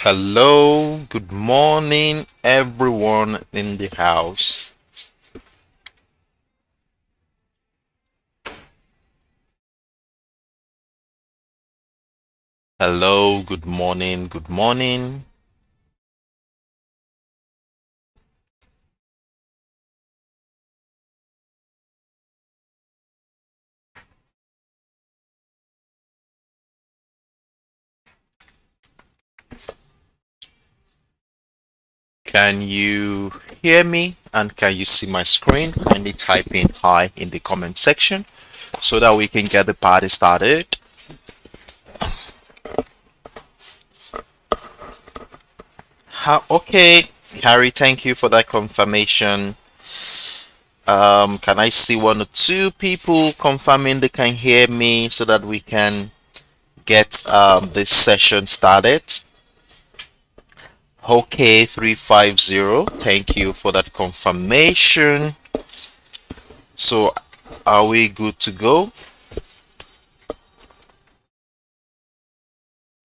Hello, good morning, everyone in the house. Hello, good morning, good morning. Can you hear me and can you see my screen? Kindly type in hi in the comment section so that we can get the party started. Okay, Harry, thank you for that confirmation. Can I see one or two people confirming they can hear me so that we can get this session started? Okay, 350. Thank you for that confirmation. So, are we good to go?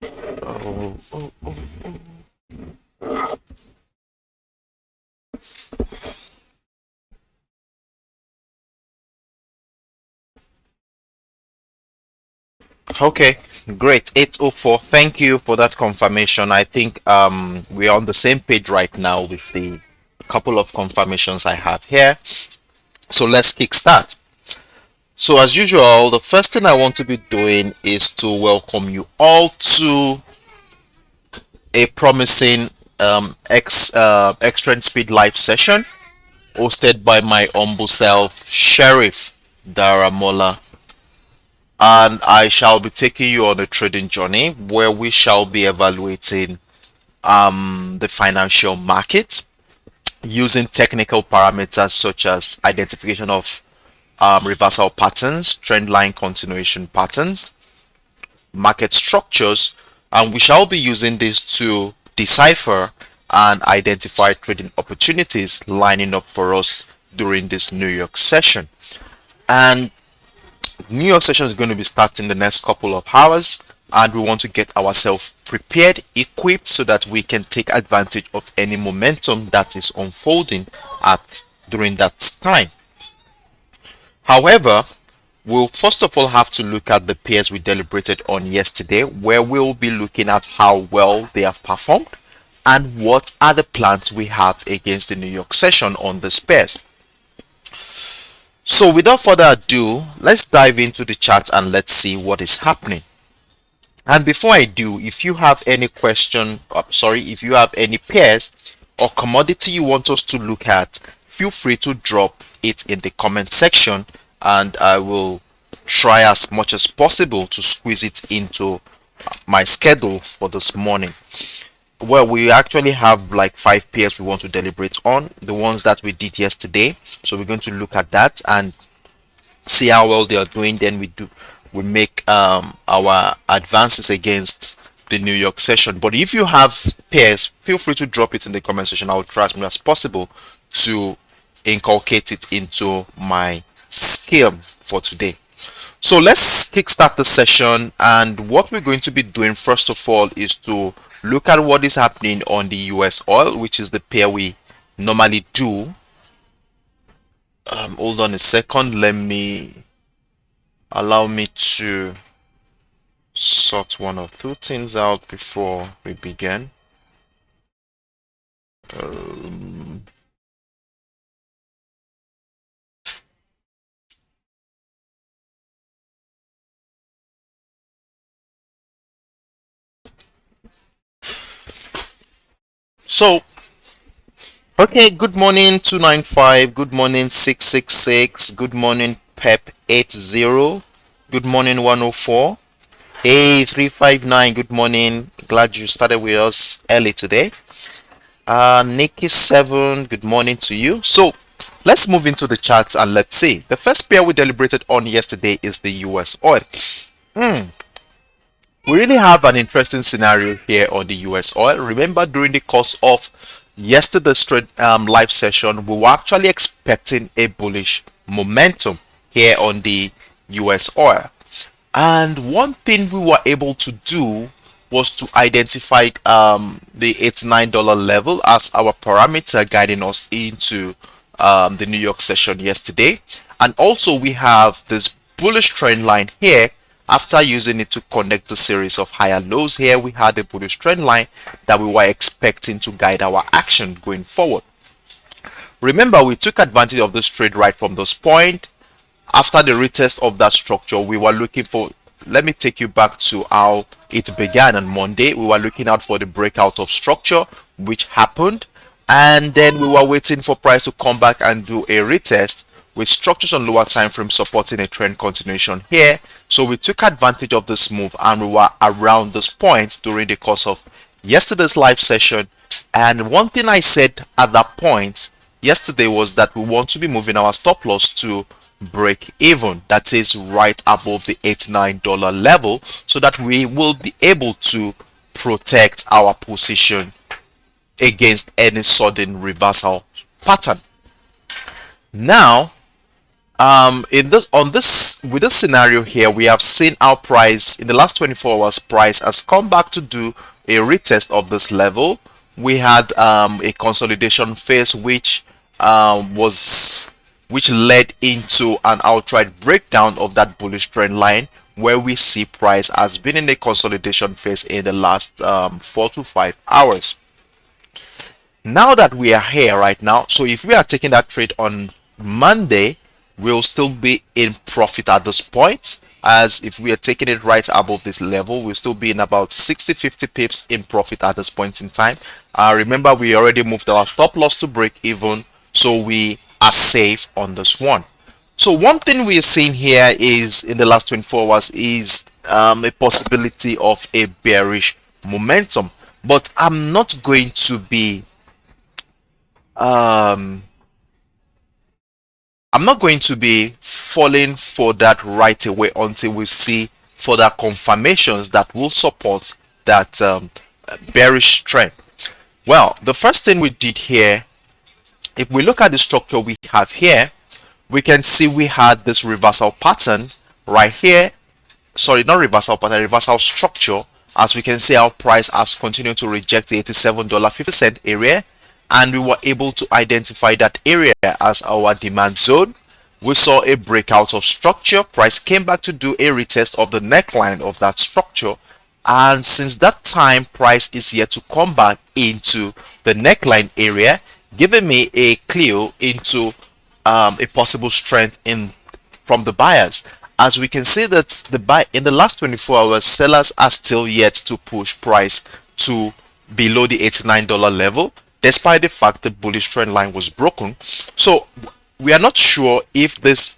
Oh, oh, oh. Okay, great. 804. Thank you for that confirmation. I think we're on the same page right now with the couple of confirmations I have here. So let's kickstart. So as usual, the first thing I want to be doing is to welcome you all to a promising Extreme Speed live session hosted by my humble self, Sheriff Daramola. And I shall be taking you on a trading journey where we shall be evaluating the financial market using technical parameters such as identification of reversal patterns, trend line continuation patterns, market structures, and we shall be using this to decipher and identify trading opportunities lining up for us during this New York session. And New York session is going to be starting the next couple of hours, and we want to get ourselves prepared, equipped, so that we can take advantage of any momentum that is unfolding at during that time. However, we'll first of all have to look at the pairs we deliberated on yesterday, where we'll be looking at how well they have performed and what are the plans we have against the New York session on the pairs. So without further ado, let's dive into the chart and let's see what is happening. And before I do, if you have any if you have any pairs or commodity you want us to look at, feel free to drop it in the comment section and I will try as much as possible to squeeze it into my schedule for this morning. Well, we actually have like 5 pairs we want to deliberate on, the ones that we did yesterday. So we're going to look at that and see how well they are doing. Then we make our advances against the New York session. But if you have pairs, feel free to drop it in the comment section. I will try as much as possible to inculcate it into my scheme for today. So let's kickstart the session, and what we're going to be doing first of all is to look at what is happening on the US oil, which is the pair we normally do. Hold on a second, allow me to sort one or two things out before we begin. So, okay, good morning 295, good morning 666, good morning Pep 80, good morning 104, hey 359, good morning, glad you started with us early today. Nikki 7, good morning to you. So, let's move into the charts and let's see. The first pair we deliberated on yesterday is the US oil. We really have an interesting scenario here on the US oil. Remember, during the course of yesterday's live session, we were actually expecting a bullish momentum here on the US oil. And one thing we were able to do was to identify the $89 level as our parameter guiding us into the New York session yesterday. And also we have this bullish trend line here. After using it to connect the series of higher lows here, we had a bullish trend line that we were expecting to guide our action going forward. Remember, we took advantage of this trade right from this point. After the retest of that structure, we were looking for, let me take you back to how it began on Monday. We were looking out for the breakout of structure, which happened, and then we were waiting for price to come back and do a retest with structures on lower time frame supporting a trend continuation here. So we took advantage of this move and we were around this point during the course of yesterday's live session. And one thing I said at that point yesterday was that we want to be moving our stop loss to break even, that is right above the $89 level, so that we will be able to protect our position against any sudden reversal pattern. Now with this scenario here, we have seen our price in the last 24 hours, price has come back to do a retest of this level. We had a consolidation phase which led into an outright breakdown of that bullish trend line, where we see price has been in a consolidation phase in the last 4 to 5 hours. Now that we are here right now, so if we are taking that trade on Monday, we'll still be in profit at this point, as if we are taking it right above this level, we'll still be in about 60-50 pips in profit at this point in time. Remember, we already moved our stop loss to break even, so we are safe on this one. So one thing we are seeing here is in the last 24 hours is a possibility of a bearish momentum, but I'm not going to be falling for that right away until we see further confirmations that will support that bearish trend. Well, the first thing we did here, if we look at the structure we have here, we can see we had this reversal pattern right here. Sorry, not reversal pattern, reversal structure. As we can see, our price has continued to reject the $87.50 area, and we were able to identify that area as our demand zone. We saw a breakout of structure. Price came back to do a retest of the neckline of that structure, and since that time, price is yet to come back into the neckline area, giving me a clue into a possible strength from the buyers. As we can see that in the last 24 hours, sellers are still yet to push price to below the $89 level, despite the fact the bullish trend line was broken. So we are not sure if this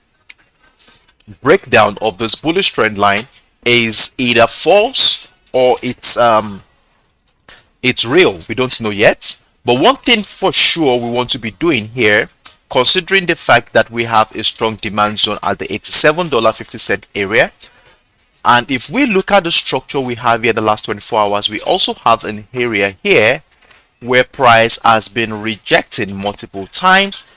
breakdown of this bullish trend line is either false or it's real. We don't know yet. But one thing for sure we want to be doing here, considering the fact that we have a strong demand zone at the $87.50 area, and if we look at the structure we have here the last 24 hours, we also have an area here where price has been rejecting multiple times,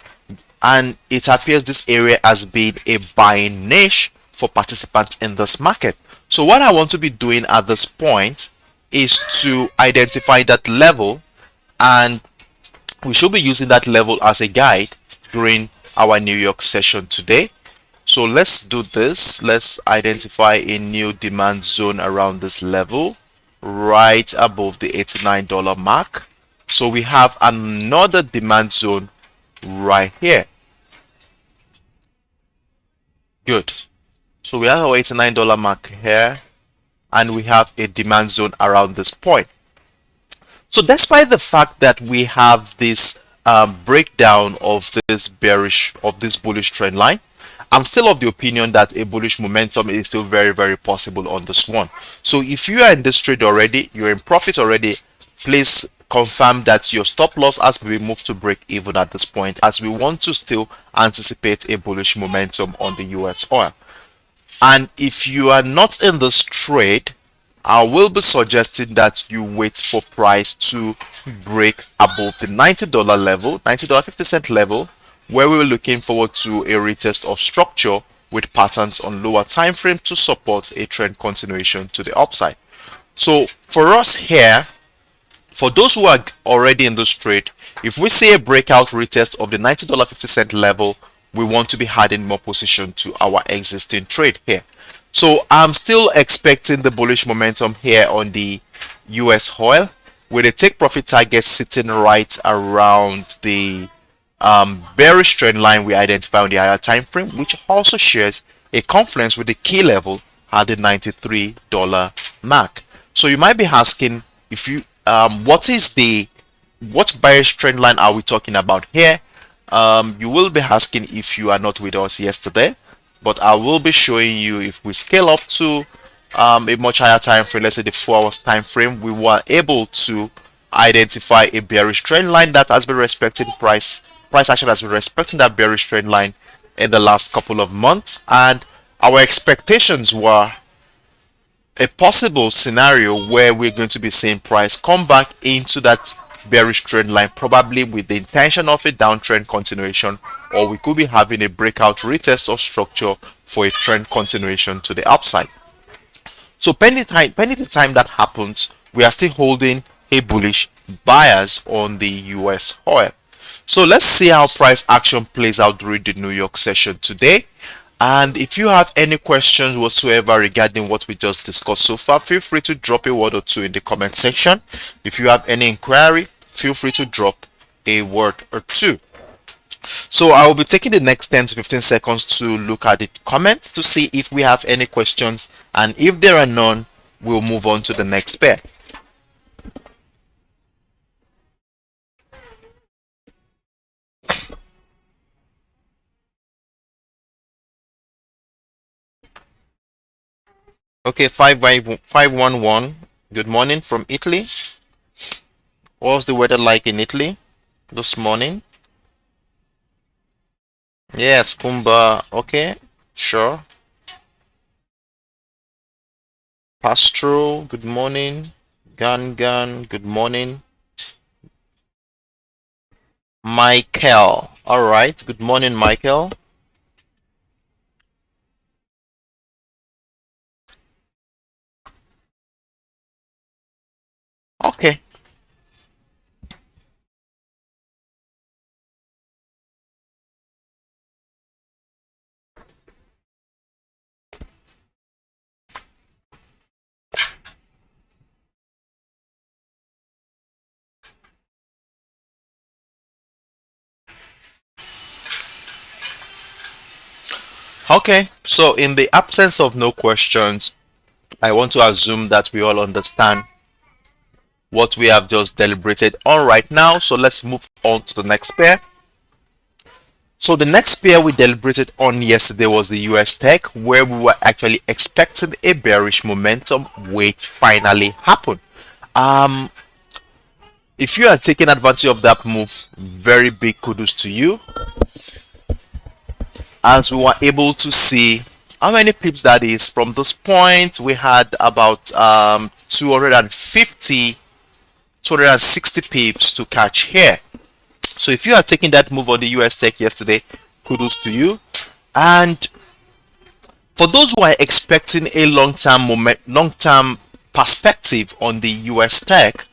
and it appears this area has been a buying niche for participants in this market. So what I want to be doing at this point is to identify that level, and we should be using that level as a guide during our New York session today. So let's do this. Let's identify a new demand zone around this level right above the $89 mark. So we have another demand zone right here. Good. So we have our $89 mark here, and we have a demand zone around this point. So despite the fact that we have this breakdown of this bullish trend line, I'm still of the opinion that a bullish momentum is still very possible on this one. So if you are in this trade already, you're in profit already, please confirm that your stop loss has been moved to break even at this point, as we want to still anticipate a bullish momentum on the US oil. And if you are not in this trade, I will be suggesting that you wait for price to break above the $90 level, $90.50 level, where we were looking forward to a retest of structure with patterns on lower time frame to support a trend continuation to the upside. So for us here, for those who are already in this trade, if we see a breakout retest of the $90.50 level, we want to be adding more position to our existing trade here. So I'm still expecting the bullish momentum here on the US oil, with a take profit target sitting right around the bearish trend line we identify on the higher time frame, which also shares a confluence with the key level at the $93 mark. So you might be asking, if you what bearish trend line are we talking about here? You will be asking if you are not with us yesterday, but I will be showing you, if we scale up to a much higher time frame, let's say the 4 hours time frame, we were able to identify a bearish trend line that has been respecting price action has been respecting that bearish trend line in the last couple of months, and our expectations were a possible scenario where we're going to be seeing price come back into that bearish trend line, probably with the intention of a downtrend continuation, or we could be having a breakout retest or structure for a trend continuation to the upside. So pending the time that happens, we are still holding a bullish bias on the US oil. So let's see how price action plays out during the New York session today. And if you have any questions whatsoever regarding what we just discussed so far, feel free to drop a word or two in the comment section. If you have any inquiry, feel free to drop a word or two. So I will be taking the next 10 to 15 seconds to look at the comments to see if we have any questions, and if there are none, we'll move on to the next pair. Okay, 511. Good morning from Italy. What's the weather like in Italy this morning? Yes, Kumba. Okay, sure. Pastro, good morning. Gan, good morning. Michael. All right, good morning, Michael. Okay. Okay, so in the absence of no questions, I want to assume that we all understand what we have just deliberated on right now. So let's move on to the next pair. So the next pair we deliberated on yesterday was the US tech, where we were actually expecting a bearish momentum, which finally happened. If you are taking advantage of that move, very big kudos to you, as we were able to see how many pips that is. From this point, we had about 250 260 pips to catch here. So if you are taking that move on the US tech yesterday, kudos to you. And for those who are expecting a long-term perspective on the US tech,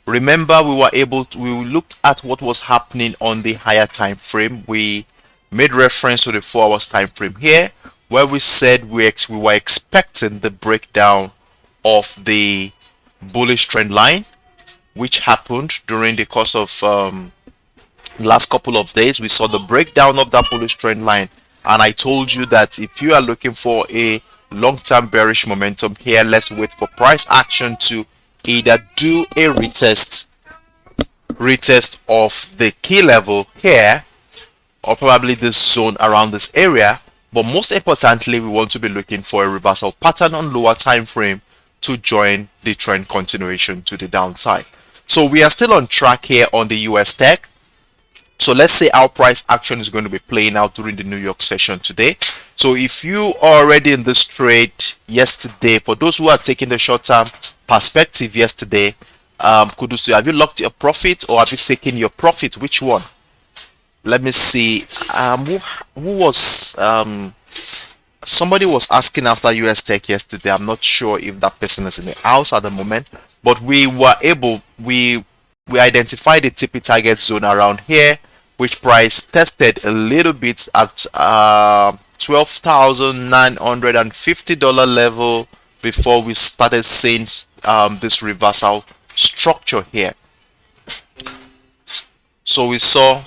remember we looked at what was happening on the higher time frame. We made reference to the 4 hours time frame here, where we said we were expecting the breakdown of the bullish trend line, which happened during the course of last couple of days. We saw the breakdown of that bullish trend line, and I told you that if you are looking for a long-term bearish momentum here, let's wait for price action to either do a retest of the key level here, or probably this zone around this area. But most importantly, we want to be looking for a reversal pattern on lower time frame to join the trend continuation to the downside. So we are still on track here on the US tech. So let's say our price action is going to be playing out during the New York session today. So if you are already in this trade yesterday, for those who are taking the short-term perspective yesterday, kudos to you. Have you locked your profit, or have you taken your profit? Which one? Let me see. Who was somebody was asking after US tech yesterday. I'm not sure if that person is in the house at the moment, but we identified the TP target zone around here, which price tested a little bit at $12,950 level before we started seeing this reversal structure here. So we saw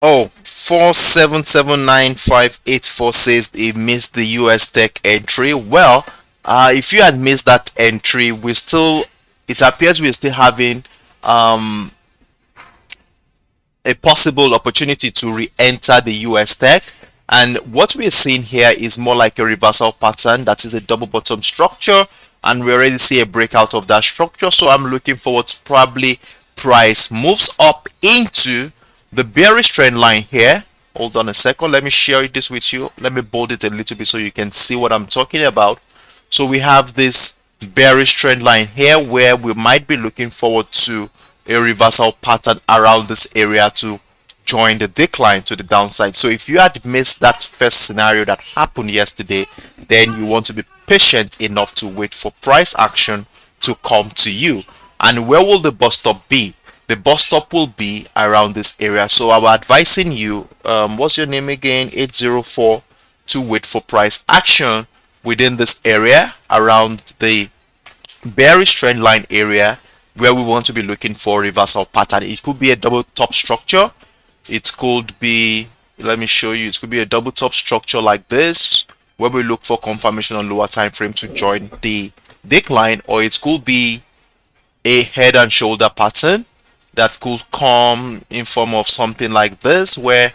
oh, 4779584 says he missed the US tech entry. Well, if you had missed that entry, it appears we're still having a possible opportunity to re-enter the US tech. And what we're seeing here is more like a reversal pattern. That is a double bottom structure, and we already see a breakout of that structure. So I'm looking forward to probably price moves up into the bearish trend line here. Hold on a second, let me share this with you. Let me bold it a little bit so you can see what I'm talking about. So we have this bearish trend line here where we might be looking forward to a reversal pattern around this area to join the decline to the downside. So if you had missed that first scenario that happened yesterday, then you want to be patient enough to wait for price action to come to you. And where will the bus stop be? The bus stop will be around this area. So I'm advising you, what's your name again, 804, to wait for price action within this area around the bearish trend line area, where we want to be looking for reversal pattern. It could be a double top structure. It could be, let me show you, it could be a double top structure like this, where we look for confirmation on lower time frame to join the decline, or it could be a head and shoulder pattern that could come in form of something like this, where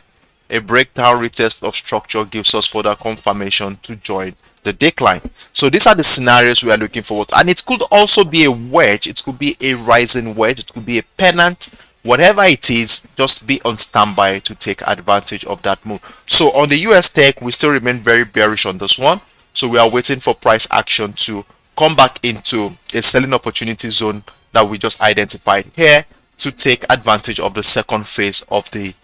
a breakdown retest of structure gives us further confirmation to join the decline. So these are the scenarios we are looking forward to. And it could also be a wedge, it could be a rising wedge, it could be a pennant. Whatever it is, just be on standby to take advantage of that move. So on the US tech, we still remain very bearish on this one. So we are waiting for price action to come back into a selling opportunity zone that we just identified here to take advantage of the second phase of the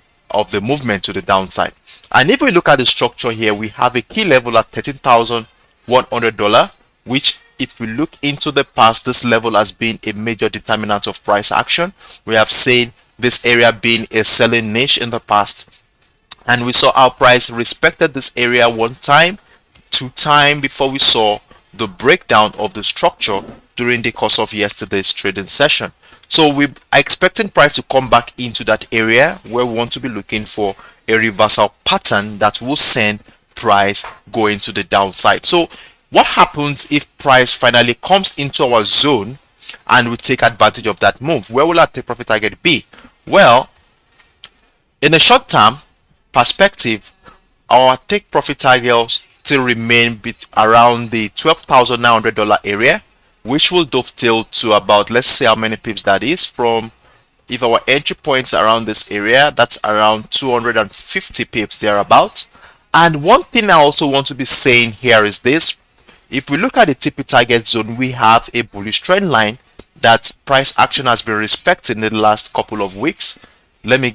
movement to the downside. And if we look at the structure here, we have a key level at $13,100, which, if we look into the past, this level has been a major determinant of price action. We have seen this area being a selling niche in the past, and we saw our price respected this area one time, two times before we saw the breakdown of the structure during the course of yesterday's trading session. So we are expecting price to come back into that area where we want to be looking for a reversal pattern that will send price going to the downside. So what happens if price finally comes into our zone and we take advantage of that move? Where will our take profit target be? Well, in a short term perspective, our take profit target still remain around the $12,900 area, which will dovetail to about, let's see how many pips that is. From, if our entry points around this area, that's around 250 pips thereabout. And one thing I also want to be saying here is this: if we look at the TP target zone, we have a bullish trend line that price action has been respecting in the last couple of weeks. Let me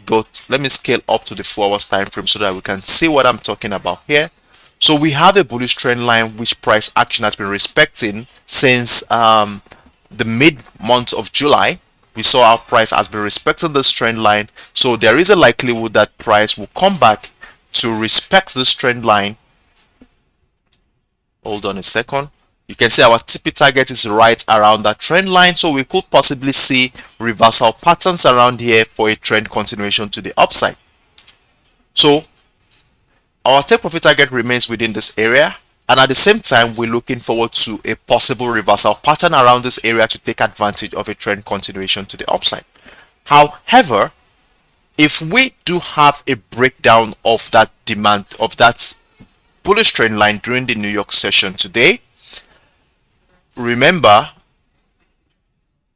scale up to the 4 hours time frame so that we can see what I'm talking about here. So we have a bullish trend line which price action has been respecting since the mid-month of July. We saw our price has been respecting this trend line. So there is a likelihood that price will come back to respect this trend line. Hold on a second. You can see our TP target is right around that trend line. So we could possibly see reversal patterns around here for a trend continuation to the upside. So our take profit target remains within this area, and at the same time we're looking forward to a possible reversal pattern around this area to take advantage of a trend continuation to the upside. However, if we do have a breakdown of that demand, of that bullish trend line during the New York session today, remember,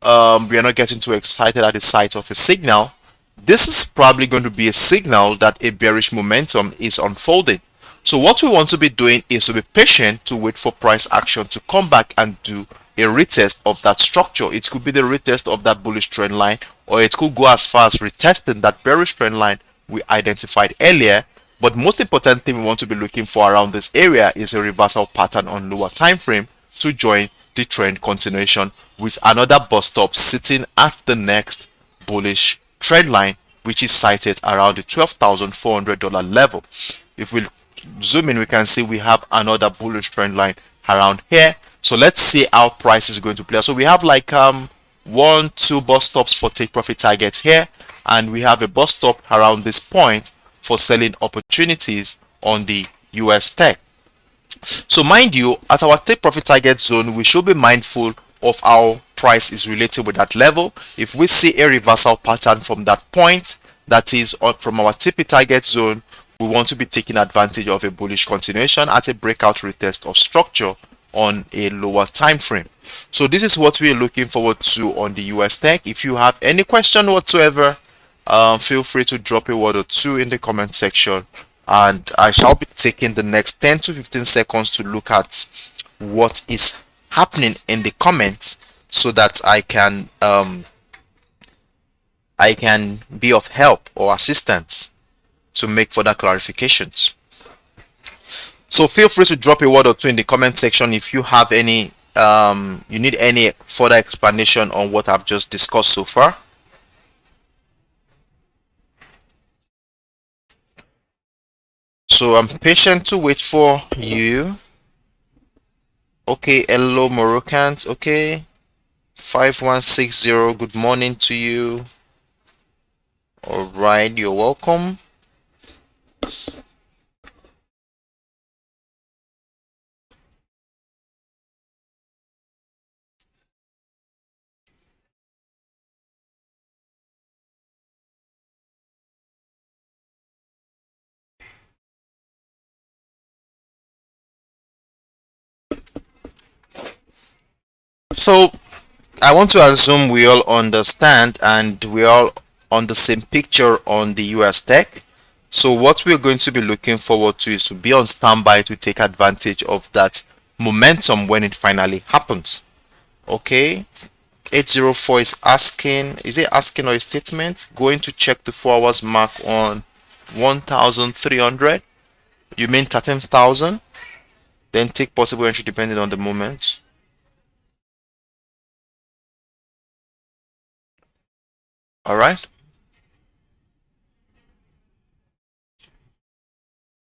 we are not getting too excited at the sight of a signal. This is probably going to be a signal that a bearish momentum is unfolding. So what we want to be doing is to be patient to wait for price action to come back and do a retest of that structure. It could be the retest of that bullish trend line, or it could go as far as retesting that bearish trend line we identified earlier. But most important thing we want to be looking for around this area is a reversal pattern on lower time frame to join the trend continuation with another bus stop sitting at the next bullish trend line, which is sighted around the $12,400 level. If we zoom in, we can see we have another bullish trend line around here. So let's see how price is going to play. So we have like 2 bus stops for take profit targets here, and we have a bus stop around this point for selling opportunities on the US tech. So mind you, at our take profit target zone, we should be mindful of how price is related with that level. If we see a reversal pattern from that point, that is from our TP target zone, we want to be taking advantage of a bullish continuation at a breakout retest of structure on a lower time frame. So this is what we are looking forward to on the US tech. If you have any question whatsoever, feel free to drop a word or two in the comment section, and I shall be taking the next 10 to 15 seconds to look at what is happening in the comments so that I can be of help or assistance to make further clarifications. So feel free to drop a word or two in the comment section if you have any you need any further explanation on what I've just discussed so far. So I'm patient to wait for you. Okay, hello Moroccans. Okay, 5160, good morning to you. All right, you're welcome. So I want to assume we all understand and we all on the same picture on the US tech. So what we're going to be looking forward to is to be on standby to take advantage of that momentum when it finally happens. Okay, 804 is asking, is it asking or a statement? Going to check the 4 hours mark on 1,300. You mean 13,000? Then take possible entry depending on the moment. All right.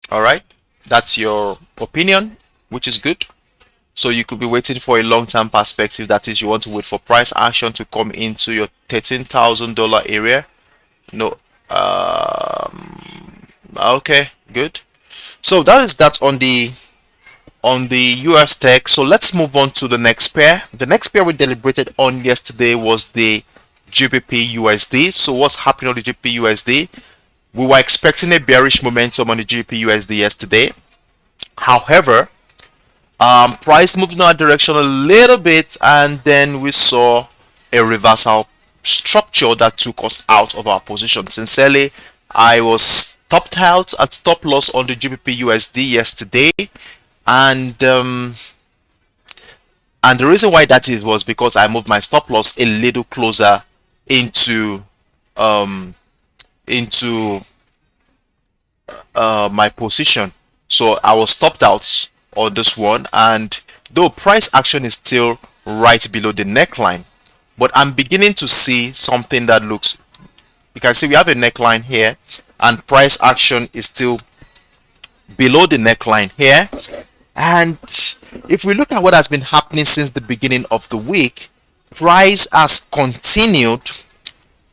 All right. That's your opinion, which is good. So you could be waiting for a long-term perspective. That is, you want to wait for price action to come into your $13,000 area. No. Okay, good. So that is that on the US tech. So let's move on to the next pair. The next pair we deliberated on yesterday was the GBPUSD. So what's happening on the GBPUSD? We were expecting a bearish momentum on the GBPUSD yesterday. However, price moved in our direction a little bit, and then we saw a reversal structure that took us out of our position. Sincerely, I was stopped out at stop loss on the GBPUSD yesterday, and the reason why that is was because I moved my stop loss a little closer into my position. So I was stopped out on this one, and though price action is still right below the neckline, but I'm beginning to see something that looks, you can see we have a neckline here and price action is still below the neckline here. And if we look at what has been happening since the beginning of the week, price has continued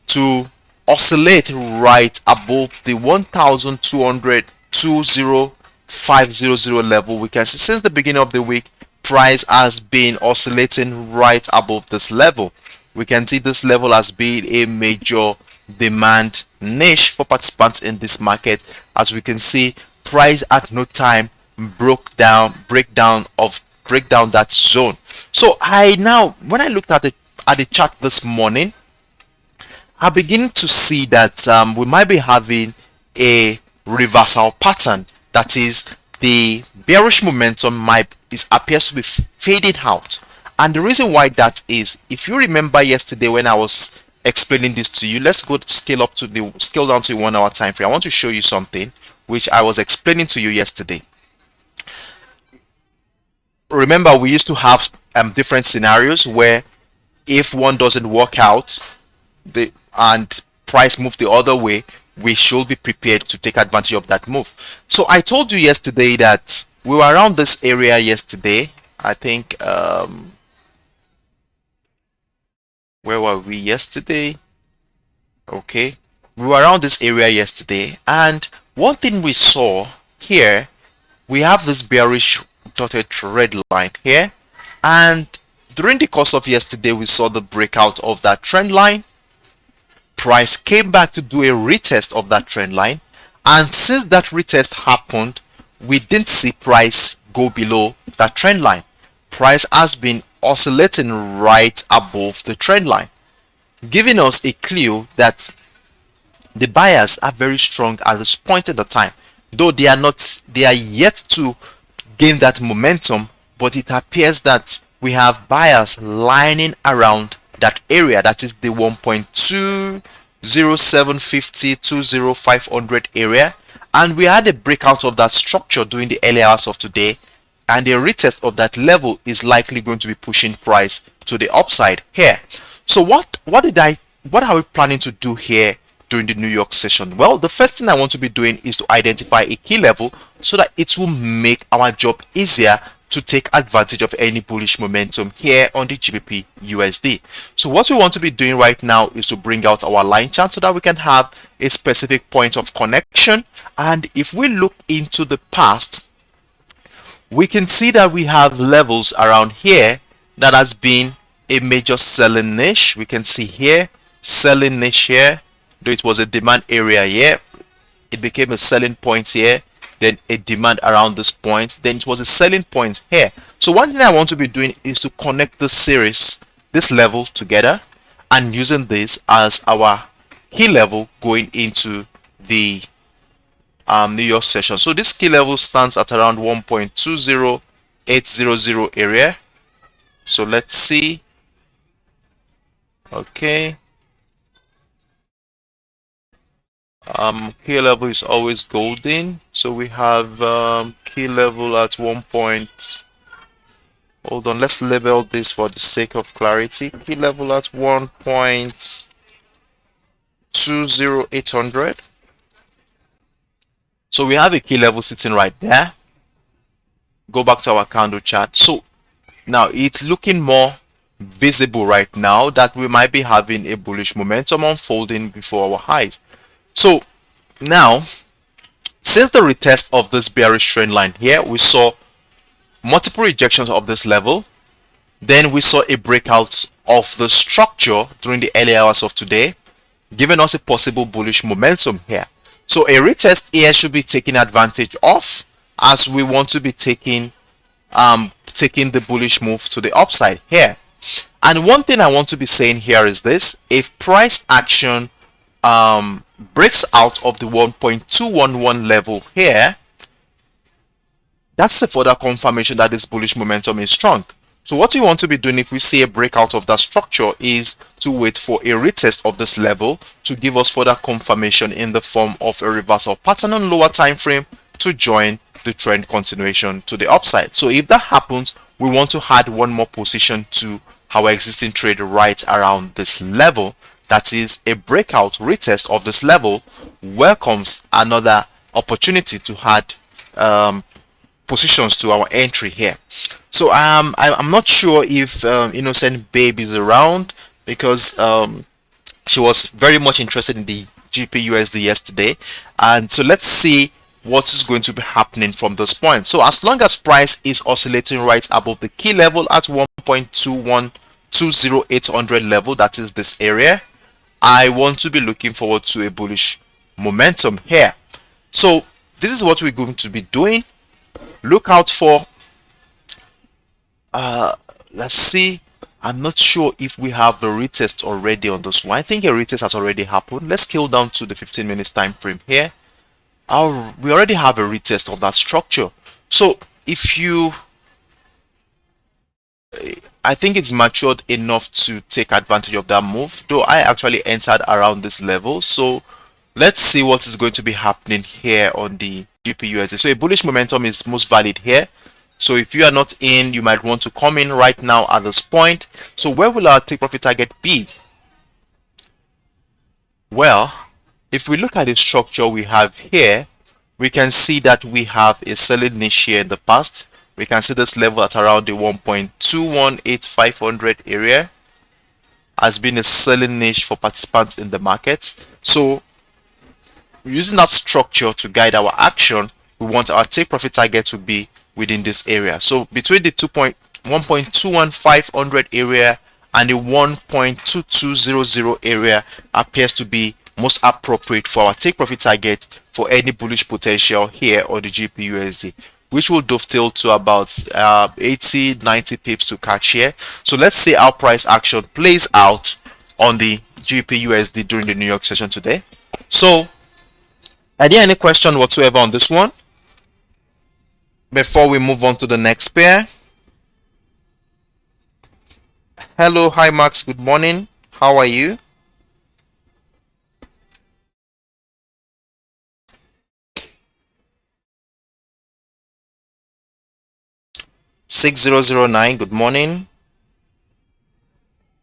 to oscillate right above the 1,200.20500 level. We can see since the beginning of the week, price has been oscillating right above this level. We can see this level has been a major demand niche for participants in this market. As we can see, price at no time break down that zone. So when I looked at the chart this morning, I begin to see that we might be having a reversal pattern. That is, the bearish momentum appears to be fading out. And the reason why that is, if you remember yesterday when I was explaining this to you, let's go scale down to 1 hour time frame. I want to show you something which I was explaining to you yesterday. Remember, we used to have different scenarios where if one doesn't work out, and price move the other way, we should be prepared to take advantage of that move. So I told you yesterday that we were around this area yesterday. I think where were we yesterday? Okay, we were around this area yesterday, and one thing we saw here, we have this bearish dotted red line here, and during the course of yesterday we saw the breakout of that trend line. Price came back to do a retest of that trend line, and since that retest happened, we didn't see price go below that trend line. Price has been oscillating right above the trend line, giving us a clue that the buyers are very strong at this point in the time, though they are yet to gain that momentum, but it appears that we have buyers lining around that area, that is the 1.20750 20500 area, and we had a breakout of that structure during the early hours of today, and a retest of that level is likely going to be pushing price to the upside here. So what are we planning to do here during the New York session? Well, the first thing I want to be doing is to identify a key level so that it will make our job easier to take advantage of any bullish momentum here on the GBP USD. So what we want to be doing right now is to bring out our line chart so that we can have a specific point of connection. And if we look into the past, we can see that we have levels around here that has been a major selling niche. We can see here selling niche here, though it was a demand area here, it became a selling point here, then a demand around this point, then it was a selling point here. So one thing I want to be doing is to connect this series, this level together, and using this as our key level going into the New York session. So this key level stands at around 1.20800 area. So let's see. Okay, key level is always golden, so we have key level at 1 point. Hold on, let's label this for the sake of clarity. Key level at 1.20800. So we have a key level sitting right there. Go back to our candle chart. So now it's looking more visible right now that we might be having a bullish momentum unfolding before our highs. So now, since the retest of this bearish trend line here, we saw multiple rejections of this level. Then we saw a breakout of the structure during the early hours of today, giving us a possible bullish momentum here. So a retest here should be taken advantage of, as we want to be taking the bullish move to the upside here. And one thing I want to be saying here is this: if price action breaks out of the 1.211 level here, that's a further confirmation that this bullish momentum is strong. So what we want to be doing if we see a breakout of that structure is to wait for a retest of this level to give us further confirmation in the form of a reversal pattern on lower time frame to join the trend continuation to the upside. So if that happens, we want to add one more position to our existing trade right around this level. That is, a breakout retest of this level welcomes another opportunity to add positions to our entry here. So I'm not sure if Innocent Babe is around, because she was very much interested in the GBPUSD yesterday, and so let's see what is going to be happening from this point. So as long as price is oscillating right above the key level at 1.20800 level, that is this area, I want to be looking forward to a bullish momentum here. So this is what we're going to be doing. Look out for let's see, I'm not sure if we have the retest already on this one. I think a retest has already happened. Let's scale down to the 15 minutes time frame here. We already have a retest of that structure. So if you I think it's matured enough to take advantage of that move, though I actually entered around this level. So let's see what is going to be happening here on the GBPUSD. So a bullish momentum is most valid here. So if you are not in, you might want to come in right now at this point. So where will our take profit target be? Well, if we look at the structure we have here, we can see that we have a selling niche here in the past. We can see this level at around the 1.218500 area has been a selling niche for participants in the market. So using that structure to guide our action, we want our take profit target to be within this area. So between the 1.21500 area and the 1.2200 area appears to be most appropriate for our take profit target for any bullish potential here on the GBPUSD, which will dovetail to about 80-90 pips to catch here. So let's see how price action plays out on the GBPUSD during the New York session today. So are there any question whatsoever on this one before we move on to the next pair? Hello, hi Max, good morning. How are you? $6009, good morning.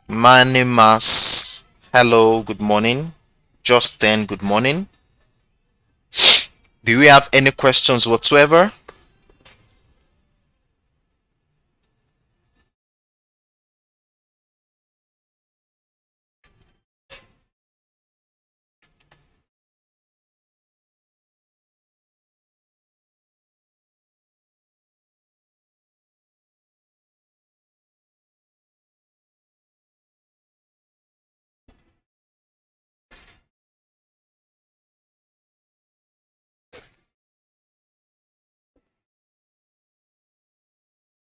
Manimas, hello, good morning. Justin, good morning. Do we have any questions whatsoever?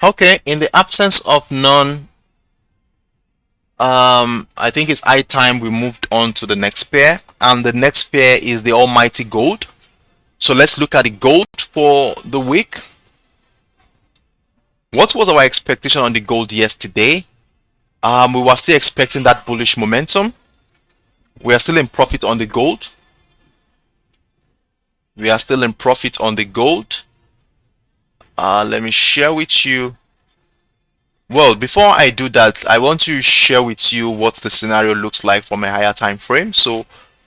Okay, in the absence of none, I think it's high time we moved on to the next pair, and the next pair is the almighty gold. So let's look at the gold for the week. What was our expectation on the gold yesterday? We were still expecting that bullish momentum. We are still in profit on the gold. We are still in profit on the gold. Let me share with you. Well, before I do that, I want to share with you what the scenario looks like from a higher time frame. So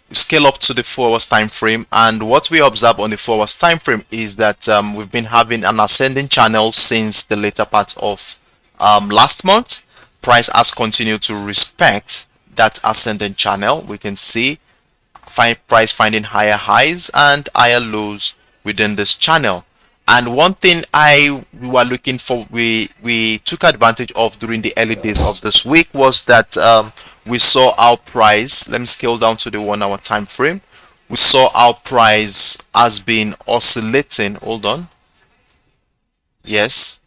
we scale up to the 4 hours time frame, and what we observe on the 4 hours time frame is that we've been having an ascending channel since the later part of last month. Price has continued to respect that ascending channel. We can see price finding higher highs and higher lows within this channel. And one thing we were looking for, we took advantage of during the early days of this week, was that we saw our price. Let me scale down to the 1 hour time frame. We saw our price has been oscillating. Hold on. Yes.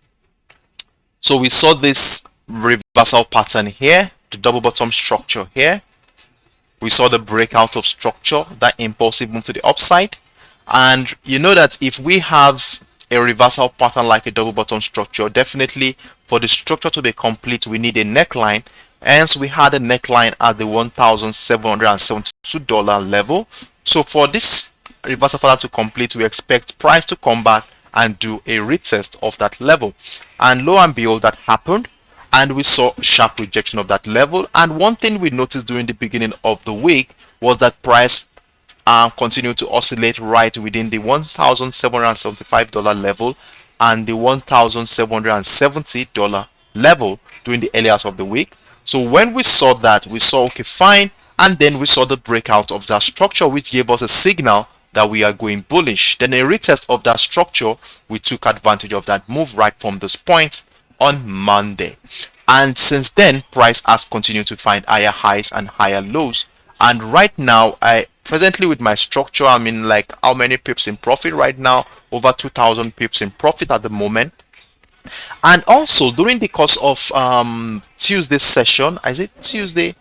So we saw this reversal pattern here, the double bottom structure here. We saw the breakout of structure, that impulsive move to the upside. And you know that if we have a reversal pattern like a double bottom structure, definitely for the structure to be complete, we need a neckline. Hence, we had a neckline at the $1,772 level. So for this reversal pattern to complete, we expect price to come back and do a retest of that level. And lo and behold, that happened. And we saw sharp rejection of that level. And one thing we noticed during the beginning of the week was that price continued to oscillate right within the $1,775 level and the $1,770 level during the early hours of the week. So when we saw that, we saw okay, fine, and then we saw the breakout of that structure, which gave us a signal that we are going bullish. Then a retest of that structure, we took advantage of that move right from this point on Monday. And since then, price has continued to find higher highs and higher lows. And right now, presently with my structure, I'm in like how many pips in profit right now? Over 2,000 pips in profit at the moment. And also during the course of Tuesday's session, is it Tuesday?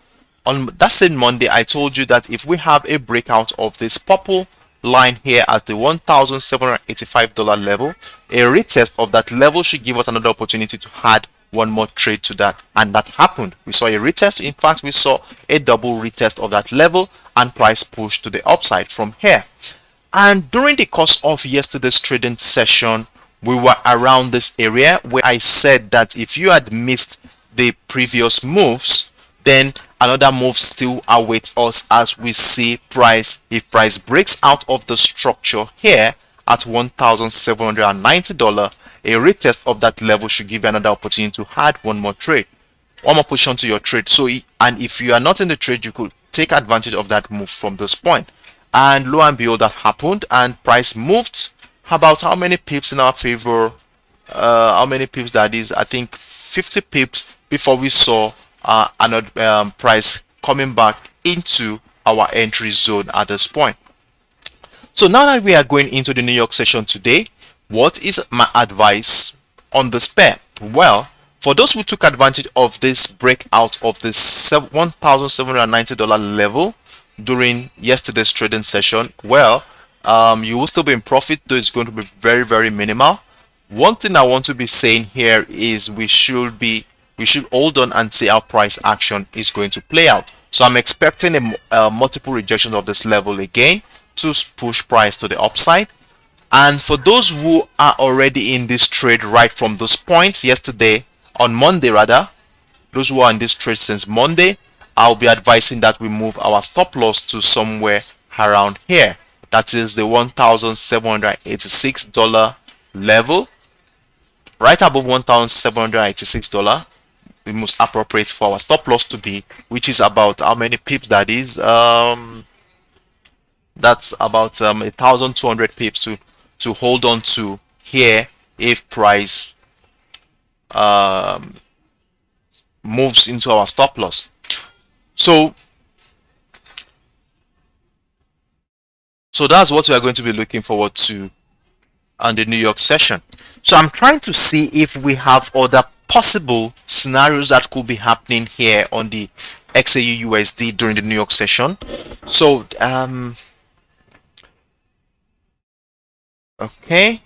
On that same Monday, I told you that if we have a breakout of this purple line here at the $1,785 level, a retest of that level should give us another opportunity to add one more trade to that, and that happened. We saw a retest. In fact, we saw a double retest of that level, and price pushed to the upside from here. And during the course of yesterday's trading session, we were around this area where I said that if you had missed the previous moves, then another move still awaits us as we see price. If price breaks out of the structure here at $1,790, a retest of that level should give you another opportunity to add one more position to your trade. So, and if you are not in the trade, you could take advantage of that move from this point. And lo and behold, that happened, and price moved about how many pips in our favor? How many pips that is? I think 50 pips before we saw another price coming back into our entry zone at this point. So now that we are going into the New York session today, what is my advice on this pair? Well, for those who took advantage of this breakout of this $1,790 level during yesterday's trading session, well, you will still be in profit, though it's going to be very, very minimal. One thing I want to be saying here is we should hold on and see how price action is going to play out. So I'm expecting a multiple rejection of this level again to push price to the upside. And for those who are already in this trade right from those points yesterday, on Monday rather, those who are in this trade since Monday, I'll be advising that we move our stop loss to somewhere around here. That is the $1,786 level, right above $1,786. We most appropriate for our stop loss to be, which is about how many pips that is. That's about 1,200 pips to hold on to here if price moves into our stop loss. So that's what we are going to be looking forward to on the New York session. So I'm trying to see if we have other possible scenarios that could be happening here on the XAUUSD during the New York session. So okay.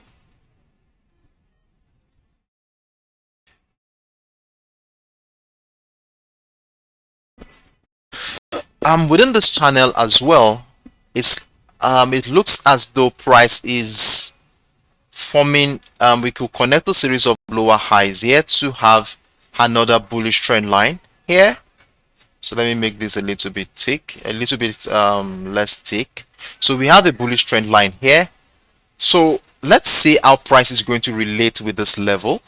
Within this channel as well, it looks as though price is forming. We could connect a series of lower highs here to have another bullish trend line here. So let me make this a little bit thick, a little bit less thick. So we have a bullish trend line here. So let's see how price is going to relate with this level.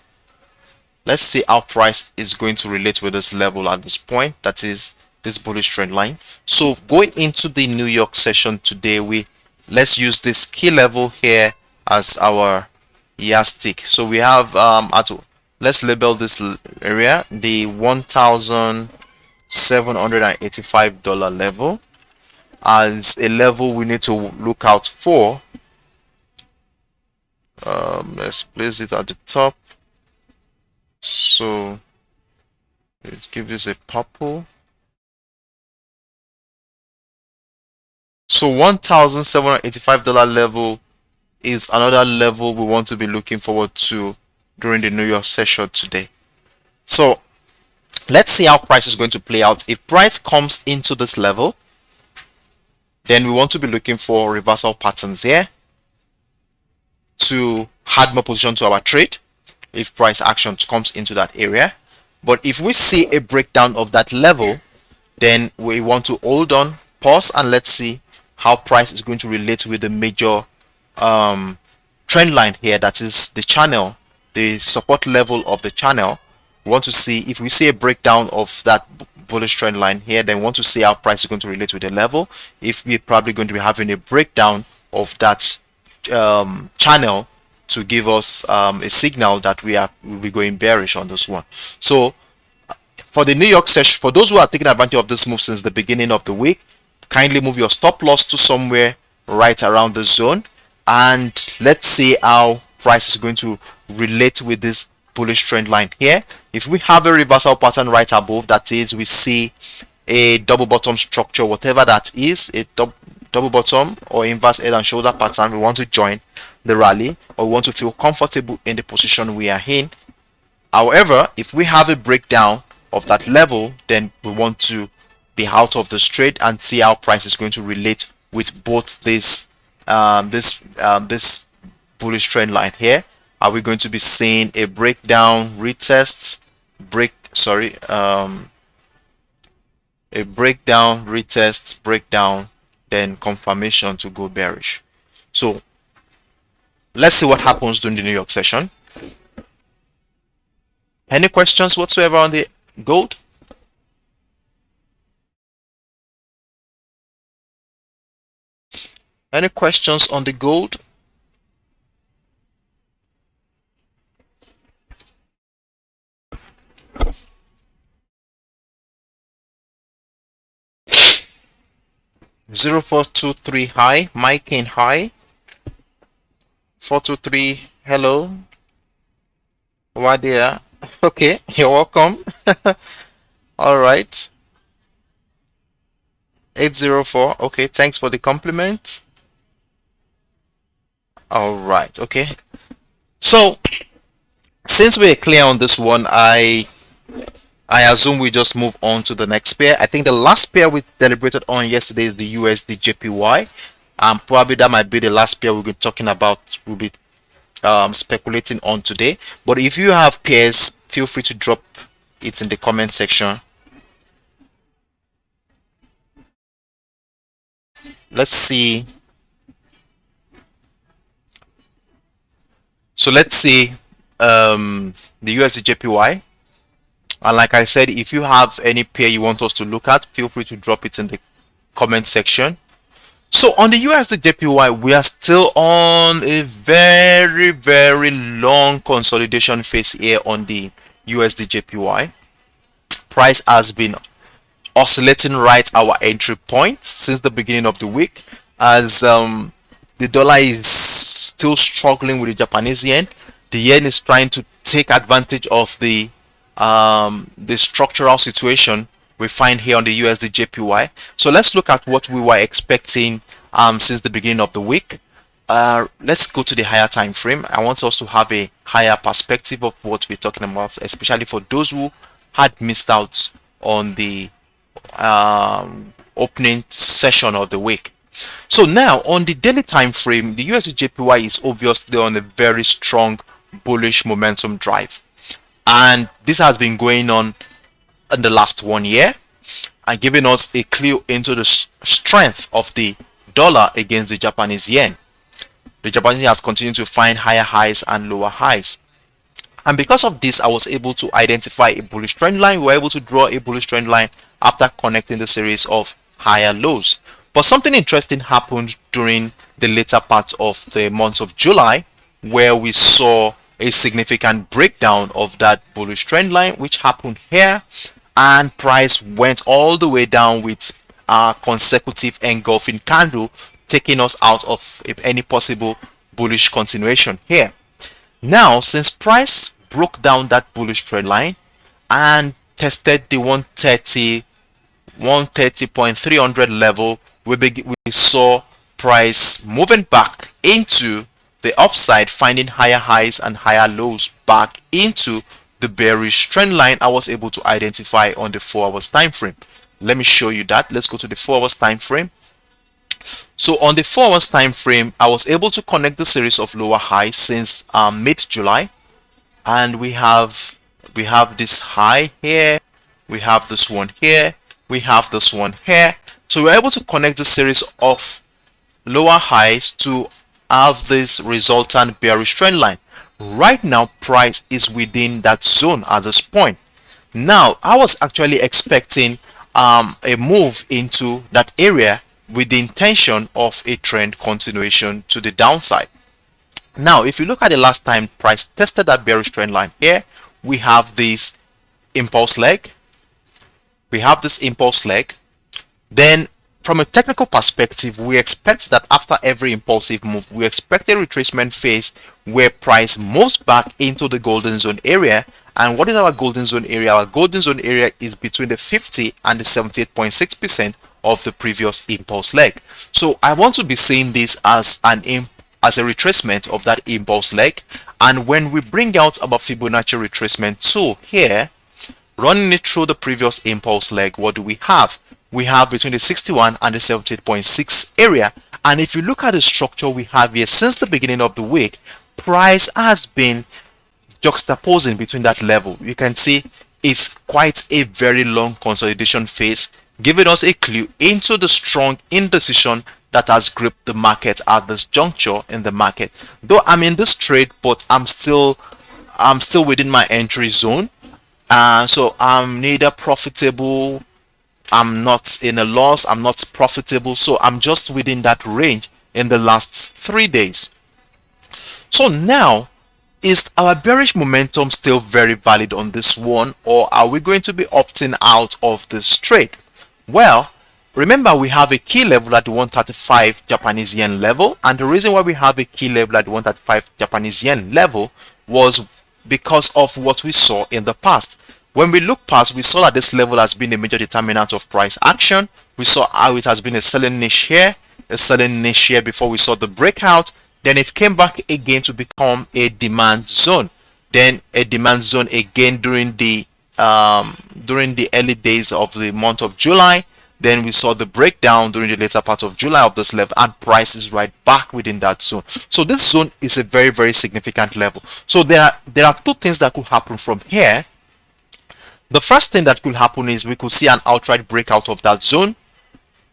Let's see how price is going to relate with this level at this point, that is this bullish trend line. So going into the New York session today, let's use this key level here as our yardstick. So we have let's label this area the $1,785 level as a level we need to look out for. Let's place it at the top. So let's give this a purple. So $1,785 level is another level we want to be looking forward to during the New York session today. So let's see how price is going to play out. If price comes into this level, then we want to be looking for reversal patterns here to add more position to our trade if price action comes into that area. But if we see a breakdown of that level, then we want to hold on, pause, and let's see how price is going to relate with the major trend line here, that is the channel, the support level of the channel. We want to see if we see a breakdown of that bullish trend line here, then we want to see how price is going to relate with the level. If we're probably going to be having a breakdown of that channel to give us a signal that we'll be going bearish on this one. So for the New York session, for those who are taking advantage of this move since the beginning of the week, kindly move your stop loss to somewhere right around the zone, and let's see how price is going to relate with this bullish trend line here. If we have a reversal pattern right above, that is, we see a double bottom structure, whatever that is, a double bottom or inverse head and shoulder pattern, we want to join the rally, or we want to feel comfortable in the position we are in. However, if we have a breakdown of that level, then we want to be out of the trade and see how price is going to relate with both this bullish trend line here. Are we going to be seeing a breakdown, retest, a breakdown, retest, breakdown, then confirmation to go bearish? So let's see what happens during the New York session. Any questions whatsoever on the gold? Any questions on the gold? Zero 423 high, Mike in high. 423, hello. Wadia. Okay, you're welcome. All right. 804. Okay, thanks for the compliment. All right. Okay. So, since we're clear on this one, I assume we just move on to the next pair. I think the last pair we deliberated on yesterday is the USDJPY. Probably that might be the last pair we'll be talking about. We'll be speculating on today. But if you have pairs, feel free to drop it in the comment section. Let's see. So let's see the USDJPY. And like I said, if you have any pair you want us to look at, feel free to drop it in the comment section. So on the USDJPY, we are still on a very, very long consolidation phase here on the USDJPY. Price has been oscillating right our entry point since the beginning of the week, as the dollar is still struggling with the Japanese yen. The yen is trying to take advantage of the structural situation we find here on the USDJPY. So let's look at what we were expecting since the beginning of the week. Let's go to the higher time frame. I want us to have a higher perspective of what we're talking about, especially for those who had missed out on the opening session of the week. So now on the daily time frame, the USDJPY is obviously on a very strong bullish momentum drive, and this has been going on in the last 1 year and giving us a clue into the strength of the dollar against the Japanese yen. The Japanese yen has continued to find higher highs and lower highs, and because of this I was able to identify a bullish trend line. We were able to draw a bullish trend line after connecting the series of higher lows. But something interesting happened during the later part of the month of July, where we saw a significant breakdown of that bullish trend line, which happened here, and price went all the way down with a consecutive engulfing candle, taking us out of any possible bullish continuation here. Now, since price broke down that bullish trend line and tested the 130.300 level, we saw price moving back into the upside, finding higher highs and higher lows back into the bearish trend line I was able to identify on the 4 hours time frame. Let me show you that. Let's go to the 4 hours time frame. So on the 4 hours time frame, I was able to connect the series of lower highs since mid-July, and we have this high here, we have this one here, we have this one here. So we're able to connect the series of lower highs to have this resultant bearish trend line. Right now price is within that zone at this point. Now I was actually expecting a move into that area with the intention of a trend continuation to the downside. Now if you look at the last time price tested that bearish trend line here, we have this impulse leg, then from a technical perspective, we expect that after every impulsive move, we expect a retracement phase where price moves back into the golden zone area. And what is our golden zone area? Our golden zone area is between the 50 and the 78.6% of the previous impulse leg. So I want to be seeing this as an as a retracement of that impulse leg. And when we bring out our Fibonacci retracement tool here, running it through the previous impulse leg, what do we have? We have between the 61 and the 78.6 area. And if you look at the structure we have here, since the beginning of the week, price has been juxtaposing between that level. You can see it's quite a very long consolidation phase, giving us a clue into the strong indecision that has gripped the market at this juncture in the market. Though I'm in this trade, but I'm still within my entry zone. So I'm neither profitable, I'm not in a loss, I'm not profitable, so I'm just within that range in the last 3 days. So now, is our bearish momentum still very valid on this one, or are we going to be opting out of this trade? Well, remember we have a key level at the 135 Japanese yen level, and the reason why we have a key level at the 135 Japanese yen level was because of what we saw in the past. When we look past, we saw that this level has been a major determinant of price action. We saw how it has been a selling niche here, a selling niche here before we saw the breakout. Then it came back again to become a demand zone. Then a demand zone again during the early days of the month of July. Then we saw the breakdown during the later part of July of this level, and price is right back within that zone. So this zone is a very, very significant level. So there are two things that could happen from here. The first thing that could happen is we could see an outright breakout of that zone,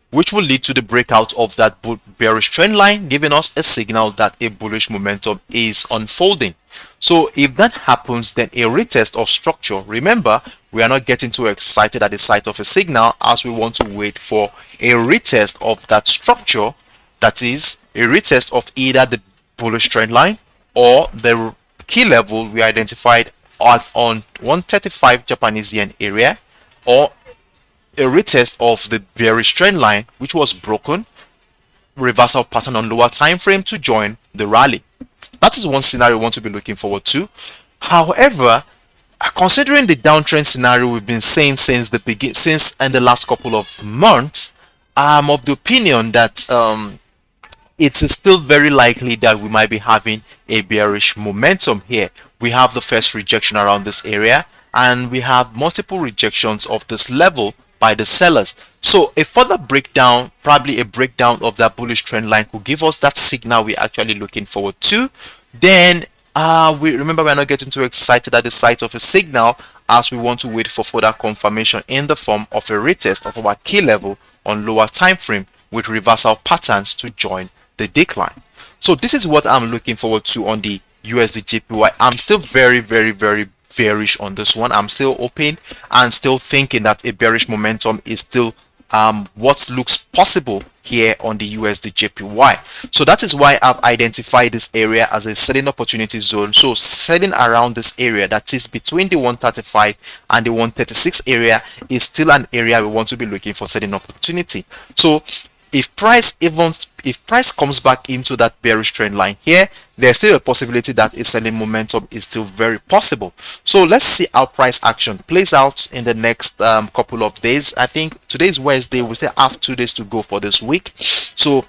which will lead to the breakout of that bearish trend line, giving us a signal that a bullish momentum is unfolding. So if that happens, then a retest of structure. Remember, we are not getting too excited at the sight of a signal, as we want to wait for a retest of that structure, that is a retest of either the bullish trend line or the key level we identified on 135 Japanese yen area, or a retest of the bearish trend line, which was broken, reversal pattern on lower time frame to join the rally. That is one scenario we want to be looking forward to. However, considering the downtrend scenario we've been saying since in the last couple of months, I'm of the opinion that it's still very likely that we might be having a bearish momentum here. We have the first rejection around this area, and we have multiple rejections of this level by the sellers. So a further breakdown, probably a breakdown of that bullish trend line, could give us that signal we're actually looking forward to. Then we remember, we're not getting too excited at the sight of a signal, as we want to wait for further confirmation in the form of a retest of our key level on lower time frame with reversal patterns to join the decline. So this is what I'm looking forward to on the USDJPY. I'm still very, very, very bearish on this one. I'm still open and still thinking that a bearish momentum is still what looks possible here on the USDJPY. So that is why I've identified this area as a selling opportunity zone. So selling around this area, that is between the 135 and the 136 area, is still an area we want to be looking for selling opportunity. So if price comes back into that bearish trend line here, there's still a possibility that a selling momentum is still very possible. So let's see how price action plays out in the next couple of days. I think today's Wednesday, we still have 2 days to go for this week. So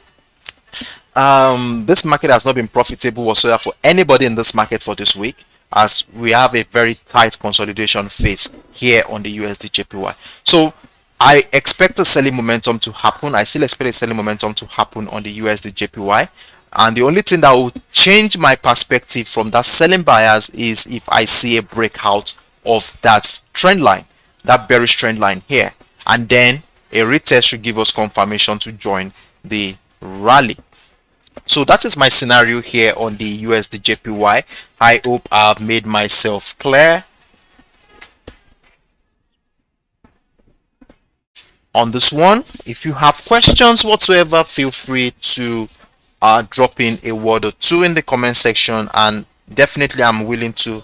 this market has not been profitable whatsoever for anybody in this market for this week, as we have a very tight consolidation phase here on the USDJPY. So I expect a selling momentum to happen. I still expect a selling momentum to happen on the USDJPY. And the only thing that will change my perspective from that selling bias is if I see a breakout of that trend line, that bearish trend line here. And then a retest should give us confirmation to join the rally. So that is my scenario here on the USDJPY. I hope I've made myself clear on this one. If you have questions whatsoever, feel free to drop in a word or two in the comment section, and definitely I'm willing to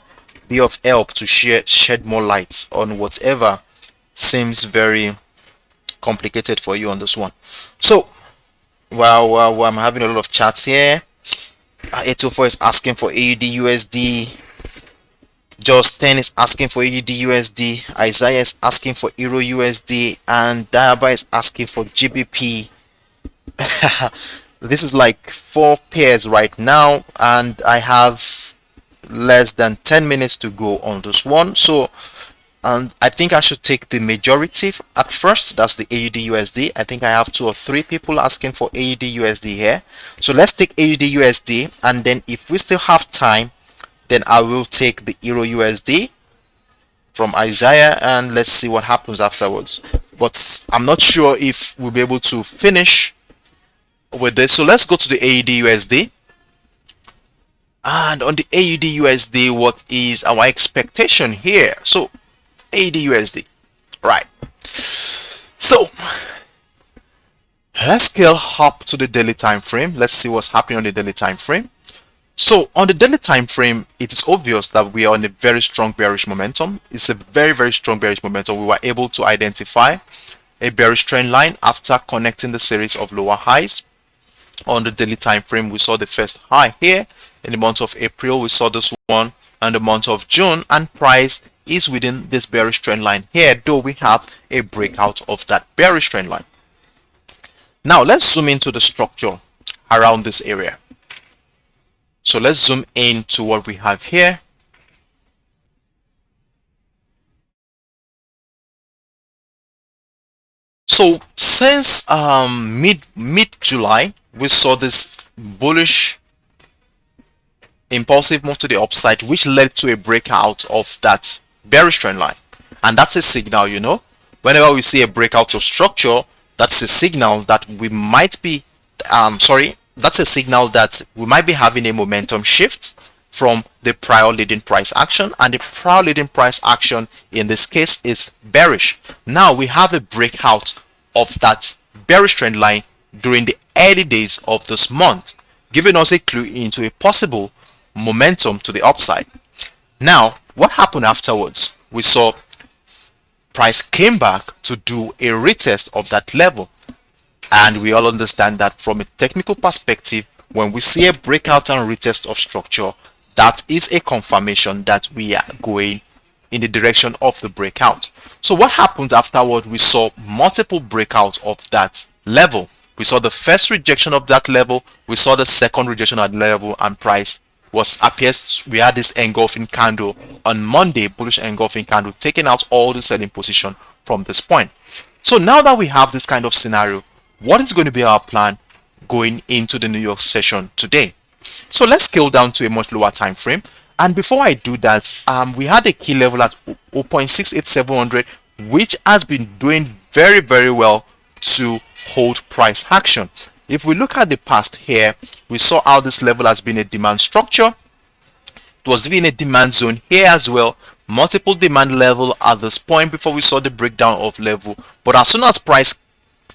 be of help to shed more light on whatever seems very complicated for you on this one. So well, I'm having a lot of chats here. 804 is asking for AUDUSD. Just 10 is asking for AUDUSD. Isaiah is asking for EURUSD, and Diaba is asking for GBP. This is like 4 pairs right now, and I have less than 10 minutes to go on this one. So I think I should take the majority at first. That's the AUDUSD. I think I have 2 or 3 people asking for AUDUSD here. So let's take AUDUSD, and then if we still have time, then I will take the Euro USD from Isaiah, and let's see what happens afterwards. But I'm not sure if we'll be able to finish with this. So let's go to the AUDUSD. And on the AUDUSD, what is our expectation here? So AUDUSD, right? So let's scale up to the daily time frame. Let's see what's happening on the daily time frame. So on the daily time frame, it is obvious that we are on a very strong bearish momentum. It's a very strong bearish momentum. We were able to identify a bearish trend line after connecting the series of lower highs. On the daily time frame, we saw the first high here in the month of April. We saw this one in the month of June, and price is within this bearish trend line here, though we have a breakout of that bearish trend line. Now let's zoom into the structure around this area. So let's zoom in to what we have here. So since mid July, we saw this bullish impulsive move to the upside, which led to a breakout of that bearish trend line. And that's a signal, you know, whenever we see a breakout of structure, that's a signal that we might be that's a signal that we might be having a momentum shift from the prior leading price action, and the prior leading price action in this case is bearish. Now we have a breakout of that bearish trend line during the early days of this month, giving us a clue into a possible momentum to the upside. Now what happened afterwards? We saw price came back to do a retest of that level. And we all understand that from a technical perspective, when we see a breakout and retest of structure, that is a confirmation that we are going in the direction of the breakout. So what happens afterward? We saw multiple breakouts of that level. We saw the first rejection of that level, we saw the second rejection at level, and price we had this engulfing candle on Monday, bullish engulfing candle, taking out all the selling position from this point. So now that we have this kind of scenario, what is going to be our plan going into the New York session today? So let's scale down to a much lower time frame. And before I do that, we had a key level at 0.68700, which has been doing very well to hold price action. If we look at the past here, we saw how this level has been a demand structure. It was even a demand zone here as well. Multiple demand level at this point before we saw the breakdown of level. But as soon as price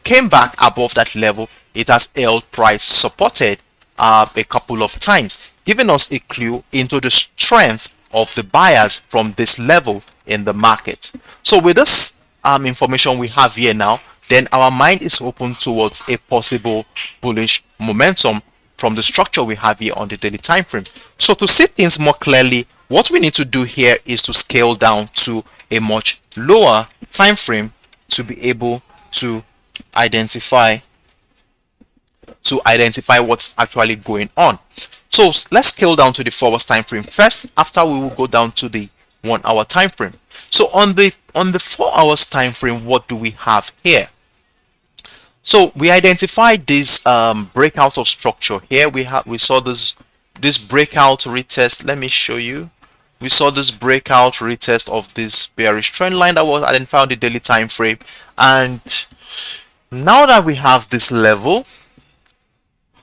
came back above that level, it has held price supported a couple of times, giving us a clue into the strength of the buyers from this level in the market. So with this information we have here now, then our mind is open towards a possible bullish momentum from the structure we have here on the daily time frame. So to see things more clearly, what we need to do here is to scale down to a much lower time frame to be able to identify what's actually going on. So let's scale down to the 4 hours time frame first. After, we will go down to the 1 hour time frame. So on the 4 hours time frame, what do we have here? So we identified this breakout of structure here. We saw this breakout retest. Let me show you. We saw this breakout retest of this bearish trend line that was identified on the daily time frame. And now that we have this level,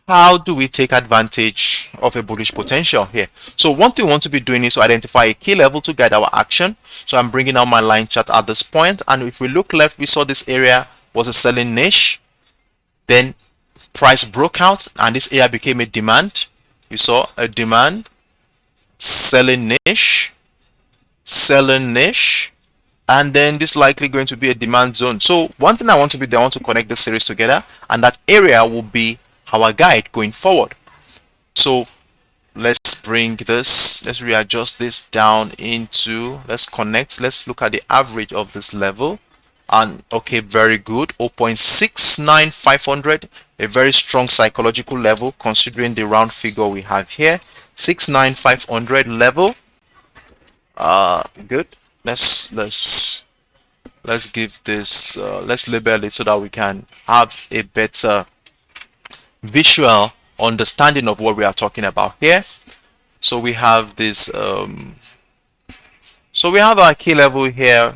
how do we take advantage of a bullish potential here? So one thing we want to be doing is to identify a key level to guide our action. So I'm bringing out my line chart at this point, and if we look left, we saw this area was a selling niche. Then price broke out and this area became a demand. You saw a demand, selling niche, and then this likely going to be a demand zone. So one thing I want to do, I want to connect the series together, and that area will be our guide going forward. So let's bring this, let's readjust this down into, let's connect, let's look at the average of this level. And okay, very good. 0.69500 a very strong psychological level considering the round figure we have here. 69500 level. Good. Let's give this let's label it so that we can have a better visual understanding of what we are talking about here. So we have this so we have our key level here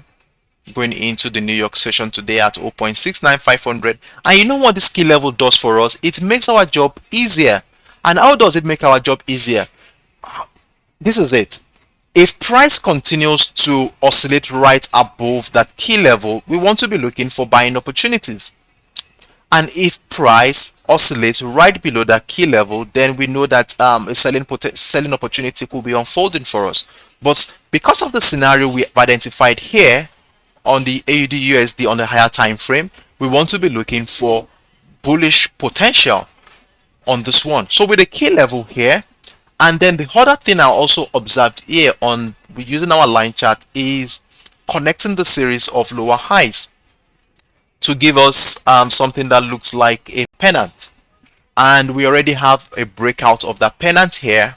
going into the New York session today at 0.69500. And you know what this key level does for us? It makes our job easier. And how does it make our job easier? This is it. If price continues to oscillate right above that key level, we want to be looking for buying opportunities. And if price oscillates right below that key level, then we know that a selling opportunity could be unfolding for us. But because of the scenario we have identified here on the AUDUSD on the higher time frame, we want to be looking for bullish potential on this one. So with the key level here, and then the other thing I also observed here on using our line chart is connecting the series of lower highs to give us something that looks like a pennant. And we already have a breakout of that pennant here.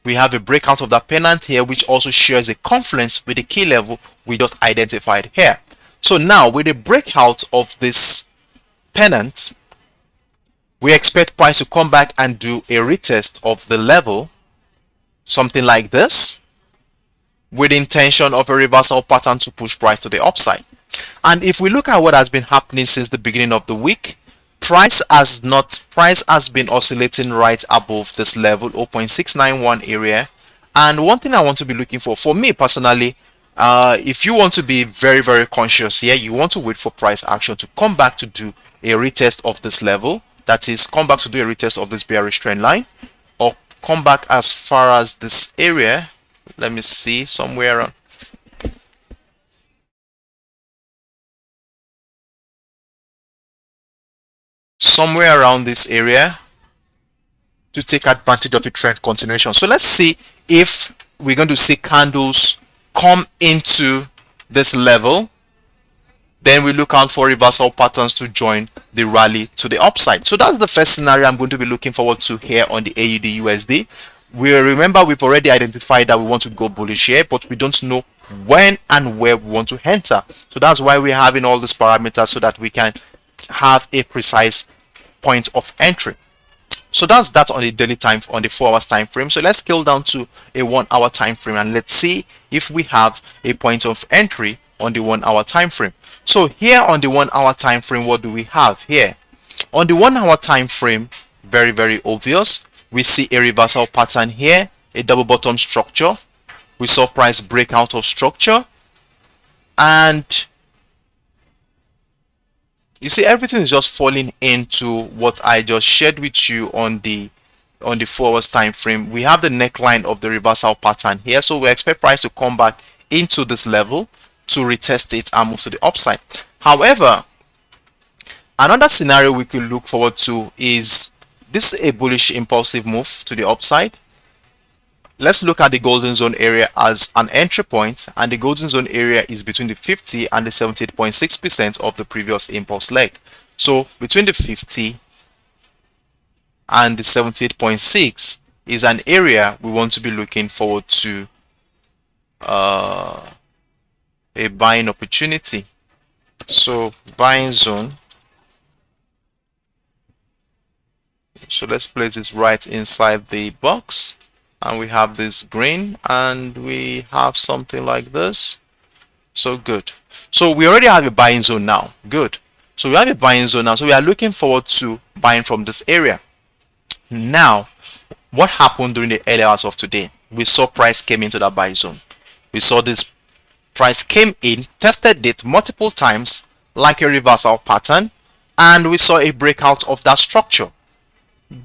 We have a breakout of that pennant here, which also shares a confluence with the key level we just identified here. So now with the breakout of this pennant, we expect price to come back and do a retest of the level, something like this, with the intention of a reversal pattern to push price to the upside. And if we look at what has been happening since the beginning of the week, price has been oscillating right above this level, 0.691 area. And one thing I want to be looking for me personally, if you want to be very, very conscious here, you want to wait for price action to come back to do a retest of this level. That is, come back to do a retest of this bearish trend line, or come back as far as this area. Let me see, somewhere around this area to take advantage of the trend continuation. So let's see if we're going to see candles come into this level. Then we look out for reversal patterns to join the rally to the upside. So that's the first scenario I'm going to be looking forward to here on the AUDUSD. Remember, we've already identified that we want to go bullish here, but we don't know when and where we want to enter. So that's why we're having all these parameters so that we can have a precise point of entry. So that's that on the daily time, on the 4 hours time frame. So let's scale down to a 1 hour time frame and let's see if we have a point of entry on the 1 hour time frame. So here on the 1 hour time frame, what do we have here? On the 1 hour time frame, very, very obvious. We see a reversal pattern here, a double bottom structure. We saw price break out of structure, and you see everything is just falling into what I just shared with you on the 4 hours time frame. We have the neckline of the reversal pattern here, so we expect price to come back into this level to retest it and move to the upside. However, another scenario we could look forward to is this is a bullish impulsive move to the upside. Let's look at the golden zone area as an entry point, and the golden zone area is between the 50 and the 78.6% of the previous impulse leg. So between the 50 and the 78.6 is an area we want to be looking forward to a buying opportunity. So buying zone. So let's place this right inside the box, and we have this green, and we have something like this. So good. So we already have a buying zone now. Good. So we have a buying zone now. So we are looking forward to buying from this area. Now, what happened during the early hours of today? We saw price came into that buy zone. We saw this price came in, tested it multiple times like a reversal pattern, and we saw a breakout of that structure.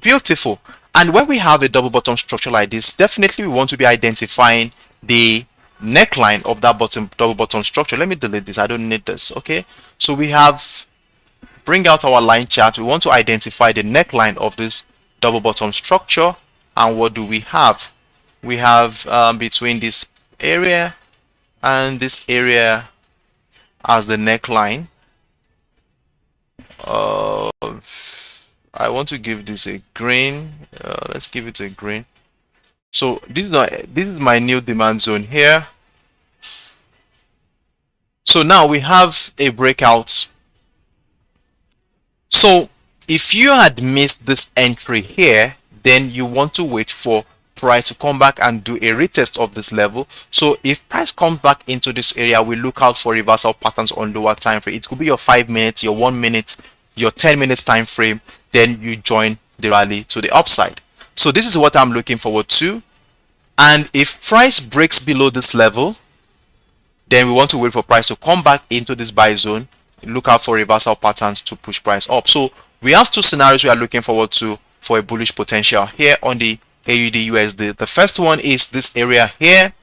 Beautiful. And when we have a double bottom structure like this, definitely we want to be identifying the neckline of that double bottom structure. Let me delete this. I don't need this. Okay. So we have, bring out our line chart. We want to identify the neckline of this double bottom structure. And what do we have? We have between this area and this area as the neckline of I want to give this a green. Let's give it a green. So this is my new demand zone here. So now we have a breakout. So if you had missed this entry here, then you want to wait for price to come back and do a retest of this level. So if price comes back into this area, we look out for reversal patterns on lower time frame. It could be your 5 minutes, your 1 minute, your 10 minutes time frame. Then you join the rally to the upside. So this is what I'm looking forward to. And if price breaks below this level, then we want to wait for price to come back into this buy zone. Look out for reversal patterns to push price up. So we have two scenarios we are looking forward to for a bullish potential here on the AUDUSD. The first one is this area here.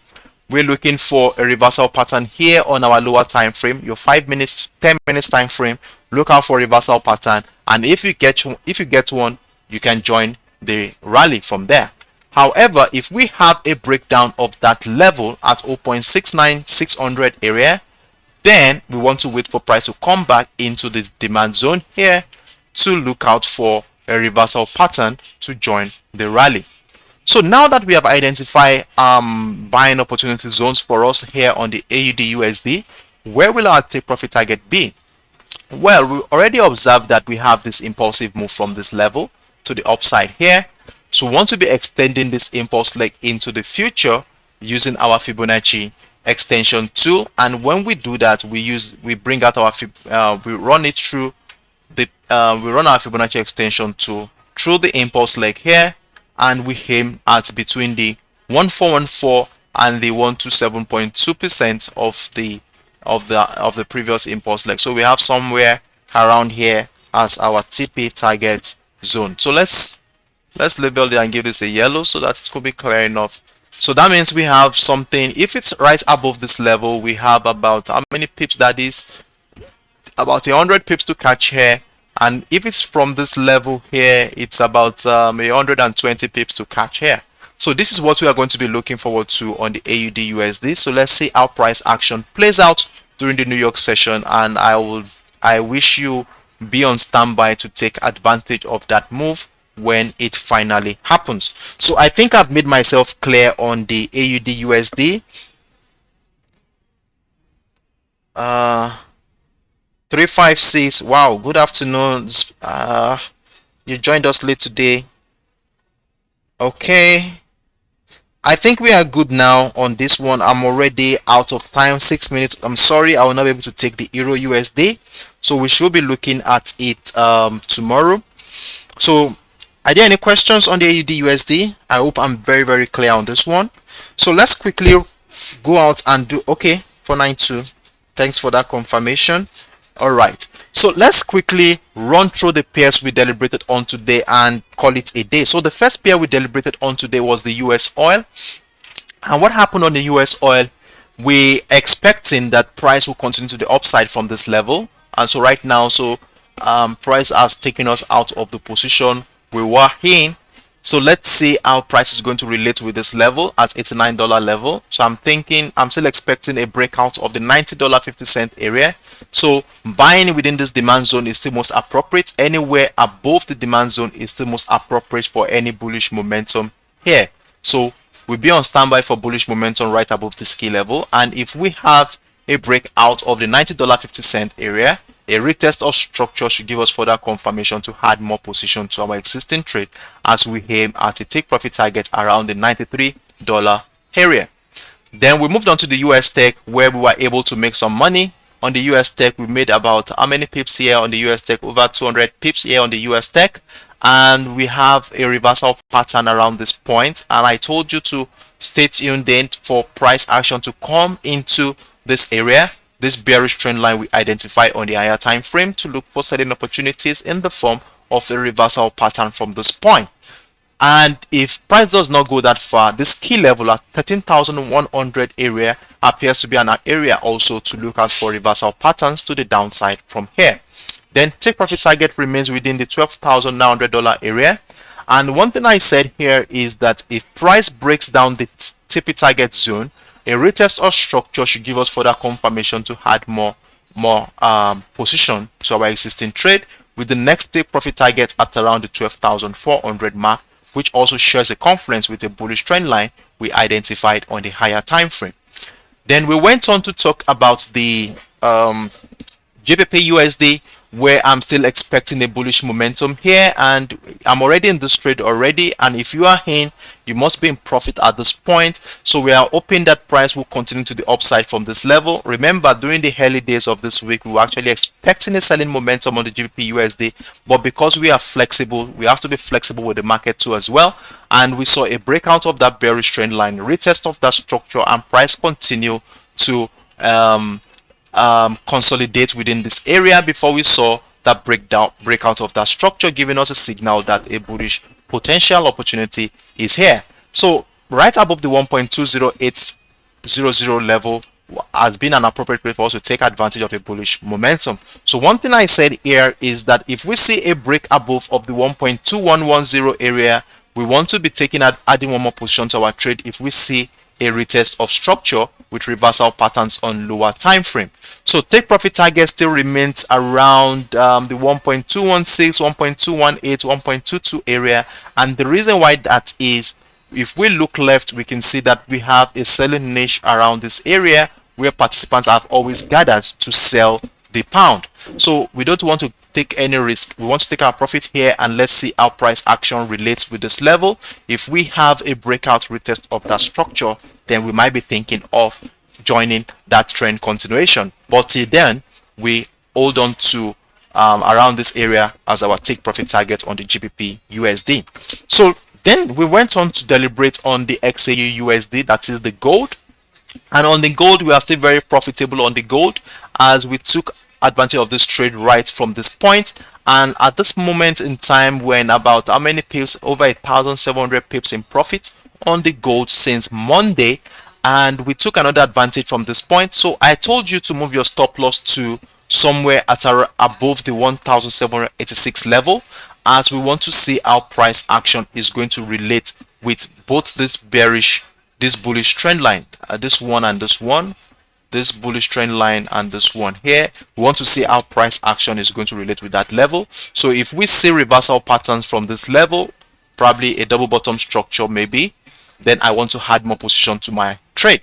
We're looking for a reversal pattern here on our lower time frame, your 5 minutes, 10 minutes time frame. Look out for a reversal pattern, and if you get one, you can join the rally from there. However, if we have a breakdown of that level at 0.69600 area, then we want to wait for price to come back into this demand zone here to look out for a reversal pattern to join the rally. So now that we have identified buying opportunity zones for us here on the AUDUSD, where will our take profit target be? Well, we already observed that we have this impulsive move from this level to the upside here. So we want to be extending this impulse leg into the future using our Fibonacci extension tool. And when we do that, we bring out our we run it through the we run our Fibonacci extension tool through the impulse leg here, and we aim at between the 1414 and the 127.2% of the previous impulse leg. So we have somewhere around here as our TP target zone. So let's label it and give this a yellow so that it could be clear enough. So that means we have something, if it's right above this level, we have about, how many pips that is? About 100 pips to catch here. And if it's from this level here, it's about 120 pips to catch here. So this is what we are going to be looking forward to on the AUDUSD. So let's see how price action plays out during the New York session, and I wish you be on standby to take advantage of that move when it finally happens. So I think I've made myself clear on the AUDUSD. 356. Wow, good afternoon. You joined us late today. Okay, I think we are good now on this one. I'm already out of time, 6 minutes. I'm sorry, I will not be able to take the Euro USD, so we should be looking at it tomorrow. So are there any questions on the AUD USD? I hope I'm very clear on this one. So let's quickly go out and do, okay, 492. Thanks for that confirmation. All right, so let's quickly run through the pairs we deliberated on today and call it a day. So the first pair we deliberated on today was the US oil. And what happened on the US oil? We expecting that price will continue to the upside from this level. And so right now, price has taken us out of the position we were in. So let's see how price is going to relate with this level at $89 level. So I'm still expecting a breakout of the $90.50 area. So buying within this demand zone is still most appropriate. Anywhere above the demand zone is still most appropriate for any bullish momentum here. So we'll be on standby for bullish momentum right above this key level. And if we have a breakout of the $90.50 area, a retest of structure should give us further confirmation to add more position to our existing trade as we aim at a take profit target around the $93 area. Then we moved on to the US Tech, where we were able to make some money. On the US Tech, we made about how many pips here on the US Tech? Over 200 pips here on the US Tech. And we have a reversal pattern around this point. And I told you to stay tuned then for price action to come into this area, this bearish trend line we identify on the higher time frame, to look for selling opportunities in the form of a reversal pattern from this point. And if price does not go that far, this key level at 13,100 area appears to be an area also to look out for reversal patterns to the downside from here. Then take profit target remains within the $12,900 area. And one thing I said here is that if price breaks down the TP target zone, a retest or structure should give us further confirmation to add more position to our existing trade, with the next take profit target at around the 12,400 mark, which also shares a confluence with a bullish trend line we identified on the higher time frame. Then we went on to talk about the GBPUSD, where I'm still expecting a bullish momentum here, and I'm already in this trade already, and if you are in, you must be in profit at this point. So we are hoping that price will continue to the upside from this level. Remember, during the early days of this week, we were actually expecting a selling momentum on the GBPUSD, but because we are flexible, we have to be flexible with the market too as well, and we saw a breakout of that bearish trend line, retest of that structure, and price continue to consolidate within this area before we saw that breakout of that structure, giving us a signal that a bullish potential opportunity is here. So right above the 1.20800 level has been an appropriate place for us to take advantage of a bullish momentum. So one thing I said here is that if we see a break above of the 1.2110 area, we want to be adding one more position to our trade if we see a retest of structure with reversal patterns on lower time frame. So take profit target still remains around the 1.216, 1.218, 1.22 area, and the reason why that is, if we look left, we can see that we have a selling niche around this area where participants have always gathered to sell the pound. So we don't want to take any risk. We want to take our profit here, and let's see how price action relates with this level. If we have a breakout retest of that structure, then we might be thinking of joining that trend continuation. But till then, we hold on to around this area as our take profit target on the GBP USD. So then we went on to deliberate on the XAUUSD, that is the gold. And on the gold, we are still very profitable on the gold, as we took advantage of this trade right from this point. And at this moment in time, we're in about how many pips? Over 1,700 pips in profit on the gold since Monday, and we took another advantage from this point. So I told you to move your stop loss to somewhere at above the 1,786 level, as we want to see how price action is going to relate with both this bullish trend line, this one and this one, this bullish trend line and this one here. We want to see how price action is going to relate with that level. So if we see reversal patterns from this level, probably a double bottom structure maybe, then I want to add more position to my trade.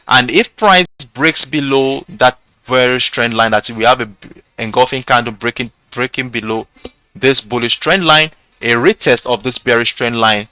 And if price breaks below that bearish trend line, that we have a engulfing candle breaking below this bullish trend line, a retest of this bearish trend line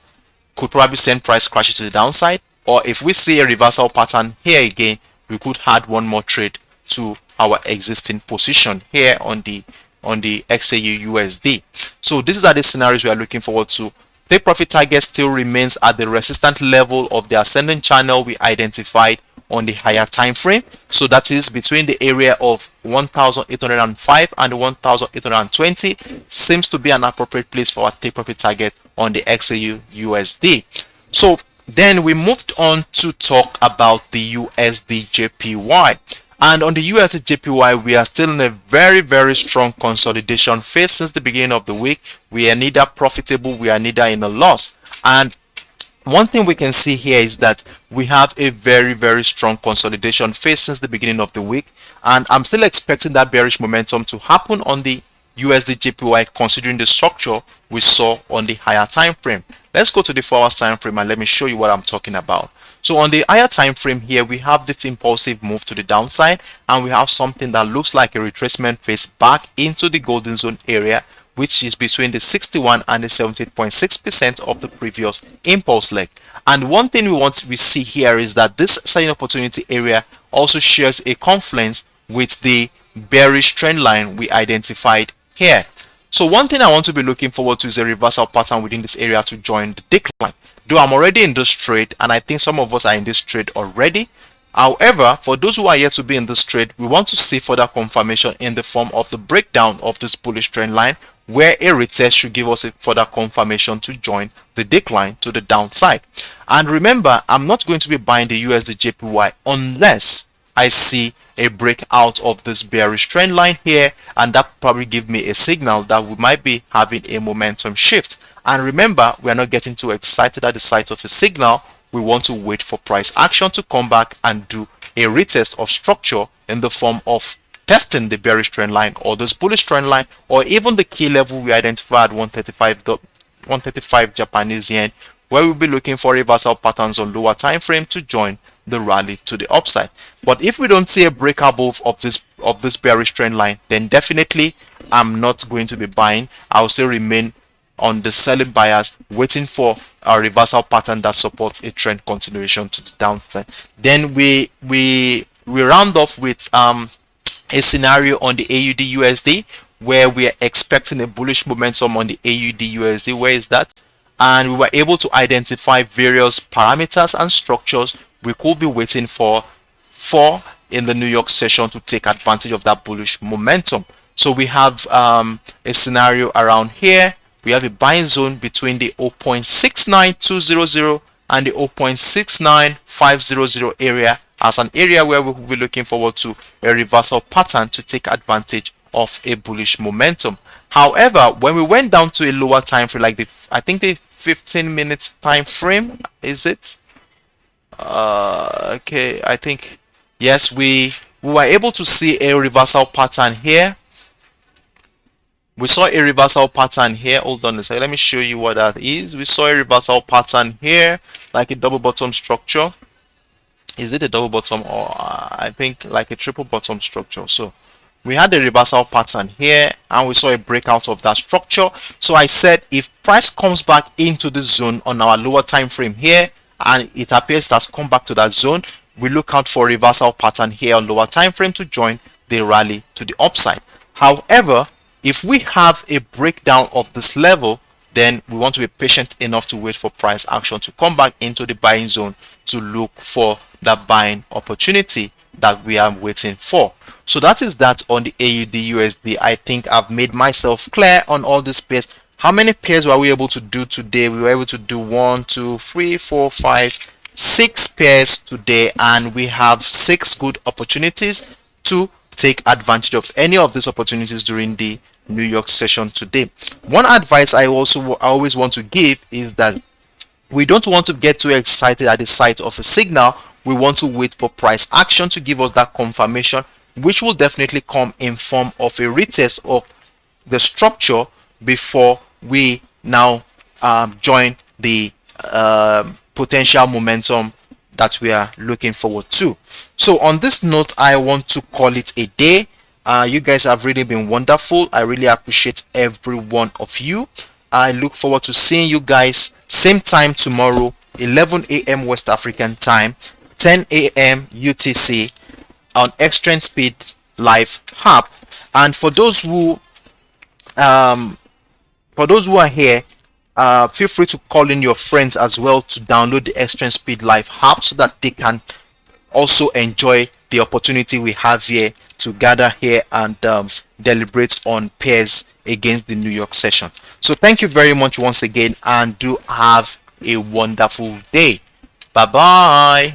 could probably send price crashing to the downside. Or if we see a reversal pattern here again, we could add one more trade to our existing position here on the XAUUSD. So these are the scenarios we are looking forward to. Take profit target still remains at the resistant level of the ascending channel we identified on the higher time frame. So that is between the area of 1,805 and 1,820. Seems to be an appropriate place for our take profit target on the XAUUSD. So then we moved on to talk about the USDJPY. And on the USDJPY, we are still in a very, very strong consolidation phase since the beginning of the week. We are neither profitable, we are neither in a loss. And one thing we can see here is that we have a very, very strong consolidation phase since the beginning of the week. And I'm still expecting that bearish momentum to happen on the USDJPY, considering the structure we saw on the higher time frame. Let's go to the 4 hours time frame and let me show you what I'm talking about. So on the higher time frame here, we have this impulsive move to the downside, and we have something that looks like a retracement phase back into the golden zone area, which is between the 61 and the 78.6% of the previous impulse leg. And one thing we see here is that this selling opportunity area also shares a confluence with the bearish trend line we identified here. So one thing I want to be looking forward to is a reversal pattern within this area to join the decline. Though I'm already in this trade, and I think some of us are in this trade already. However, for those who are yet to be in this trade, we want to see further confirmation in the form of the breakdown of this bullish trend line, where a retest should give us a further confirmation to join the decline to the downside. And remember, I'm not going to be buying the USDJPY unless I see a breakout of this bearish trend line here, and that probably give me a signal that we might be having a momentum shift. And remember, we are not getting too excited at the sight of a signal. We want to wait for price action to come back and do a retest of structure in the form of testing the bearish trend line or this bullish trend line, or even the key level we identified at 135 Japanese yen, where we'll be looking for reversal patterns on lower time frame to join the rally to the upside. But if we don't see a break above of this bearish trend line, then definitely I'm not going to be buying. I'll still remain on the selling bias, waiting for a reversal pattern that supports a trend continuation to the downside. Then we round off with a scenario on the AUDUSD, where we are expecting a bullish momentum on the AUDUSD. Where is that? And we were able to identify various parameters and structures we could be waiting for in the New York session to take advantage of that bullish momentum. So we have a scenario around here. We have a buying zone between the 0.69200 and the 0.69500 area as an area where we will be looking forward to a reversal pattern to take advantage of a bullish momentum. However, when we went down to a lower time frame, like I think the 15 minutes time frame, is it? Okay, I think yes, we were able to see a reversal pattern here. We saw a reversal pattern here. Hold on a second. Let me show you what that is. We saw a reversal pattern here, like a double bottom structure. Is it a double bottom, or I think like a triple bottom structure? So we had a reversal pattern here, and we saw a breakout of that structure. So I said if price comes back into the zone on our lower time frame here, and it appears that's come back to that zone, we look out for a reversal pattern here on lower time frame to join the rally to the upside. However, if we have a breakdown of this level, then we want to be patient enough to wait for price action to come back into the buying zone to look for that buying opportunity that we are waiting for. So that is that on the AUDUSD. I think I've made myself clear on all these pairs. How many pairs were we able to do today? We were able to do 1, 2, 3, 4, 5, 6 pairs today, and we have 6 good opportunities to take advantage of any of these opportunities during the New York session today. One advice I always want to give is that we don't want to get too excited at the sight of a signal. We want to wait for price action to give us that confirmation, which will definitely come in form of a retest of the structure before we now join the potential momentum that we are looking forward to. So on this note, I want to call it a day. You guys have really been wonderful. I really appreciate every one of you. I look forward to seeing you guys same time tomorrow, 11 a.m. West African time, 10 a.m. UTC on Extreme Speed Live app. And for those who are here, feel free to call in your friends as well to download the Extreme Speed Live app so that they can also enjoy the opportunity we have here to gather here and deliberate on pairs against the New York session. So thank you very much once again, and do have a wonderful day. Bye bye.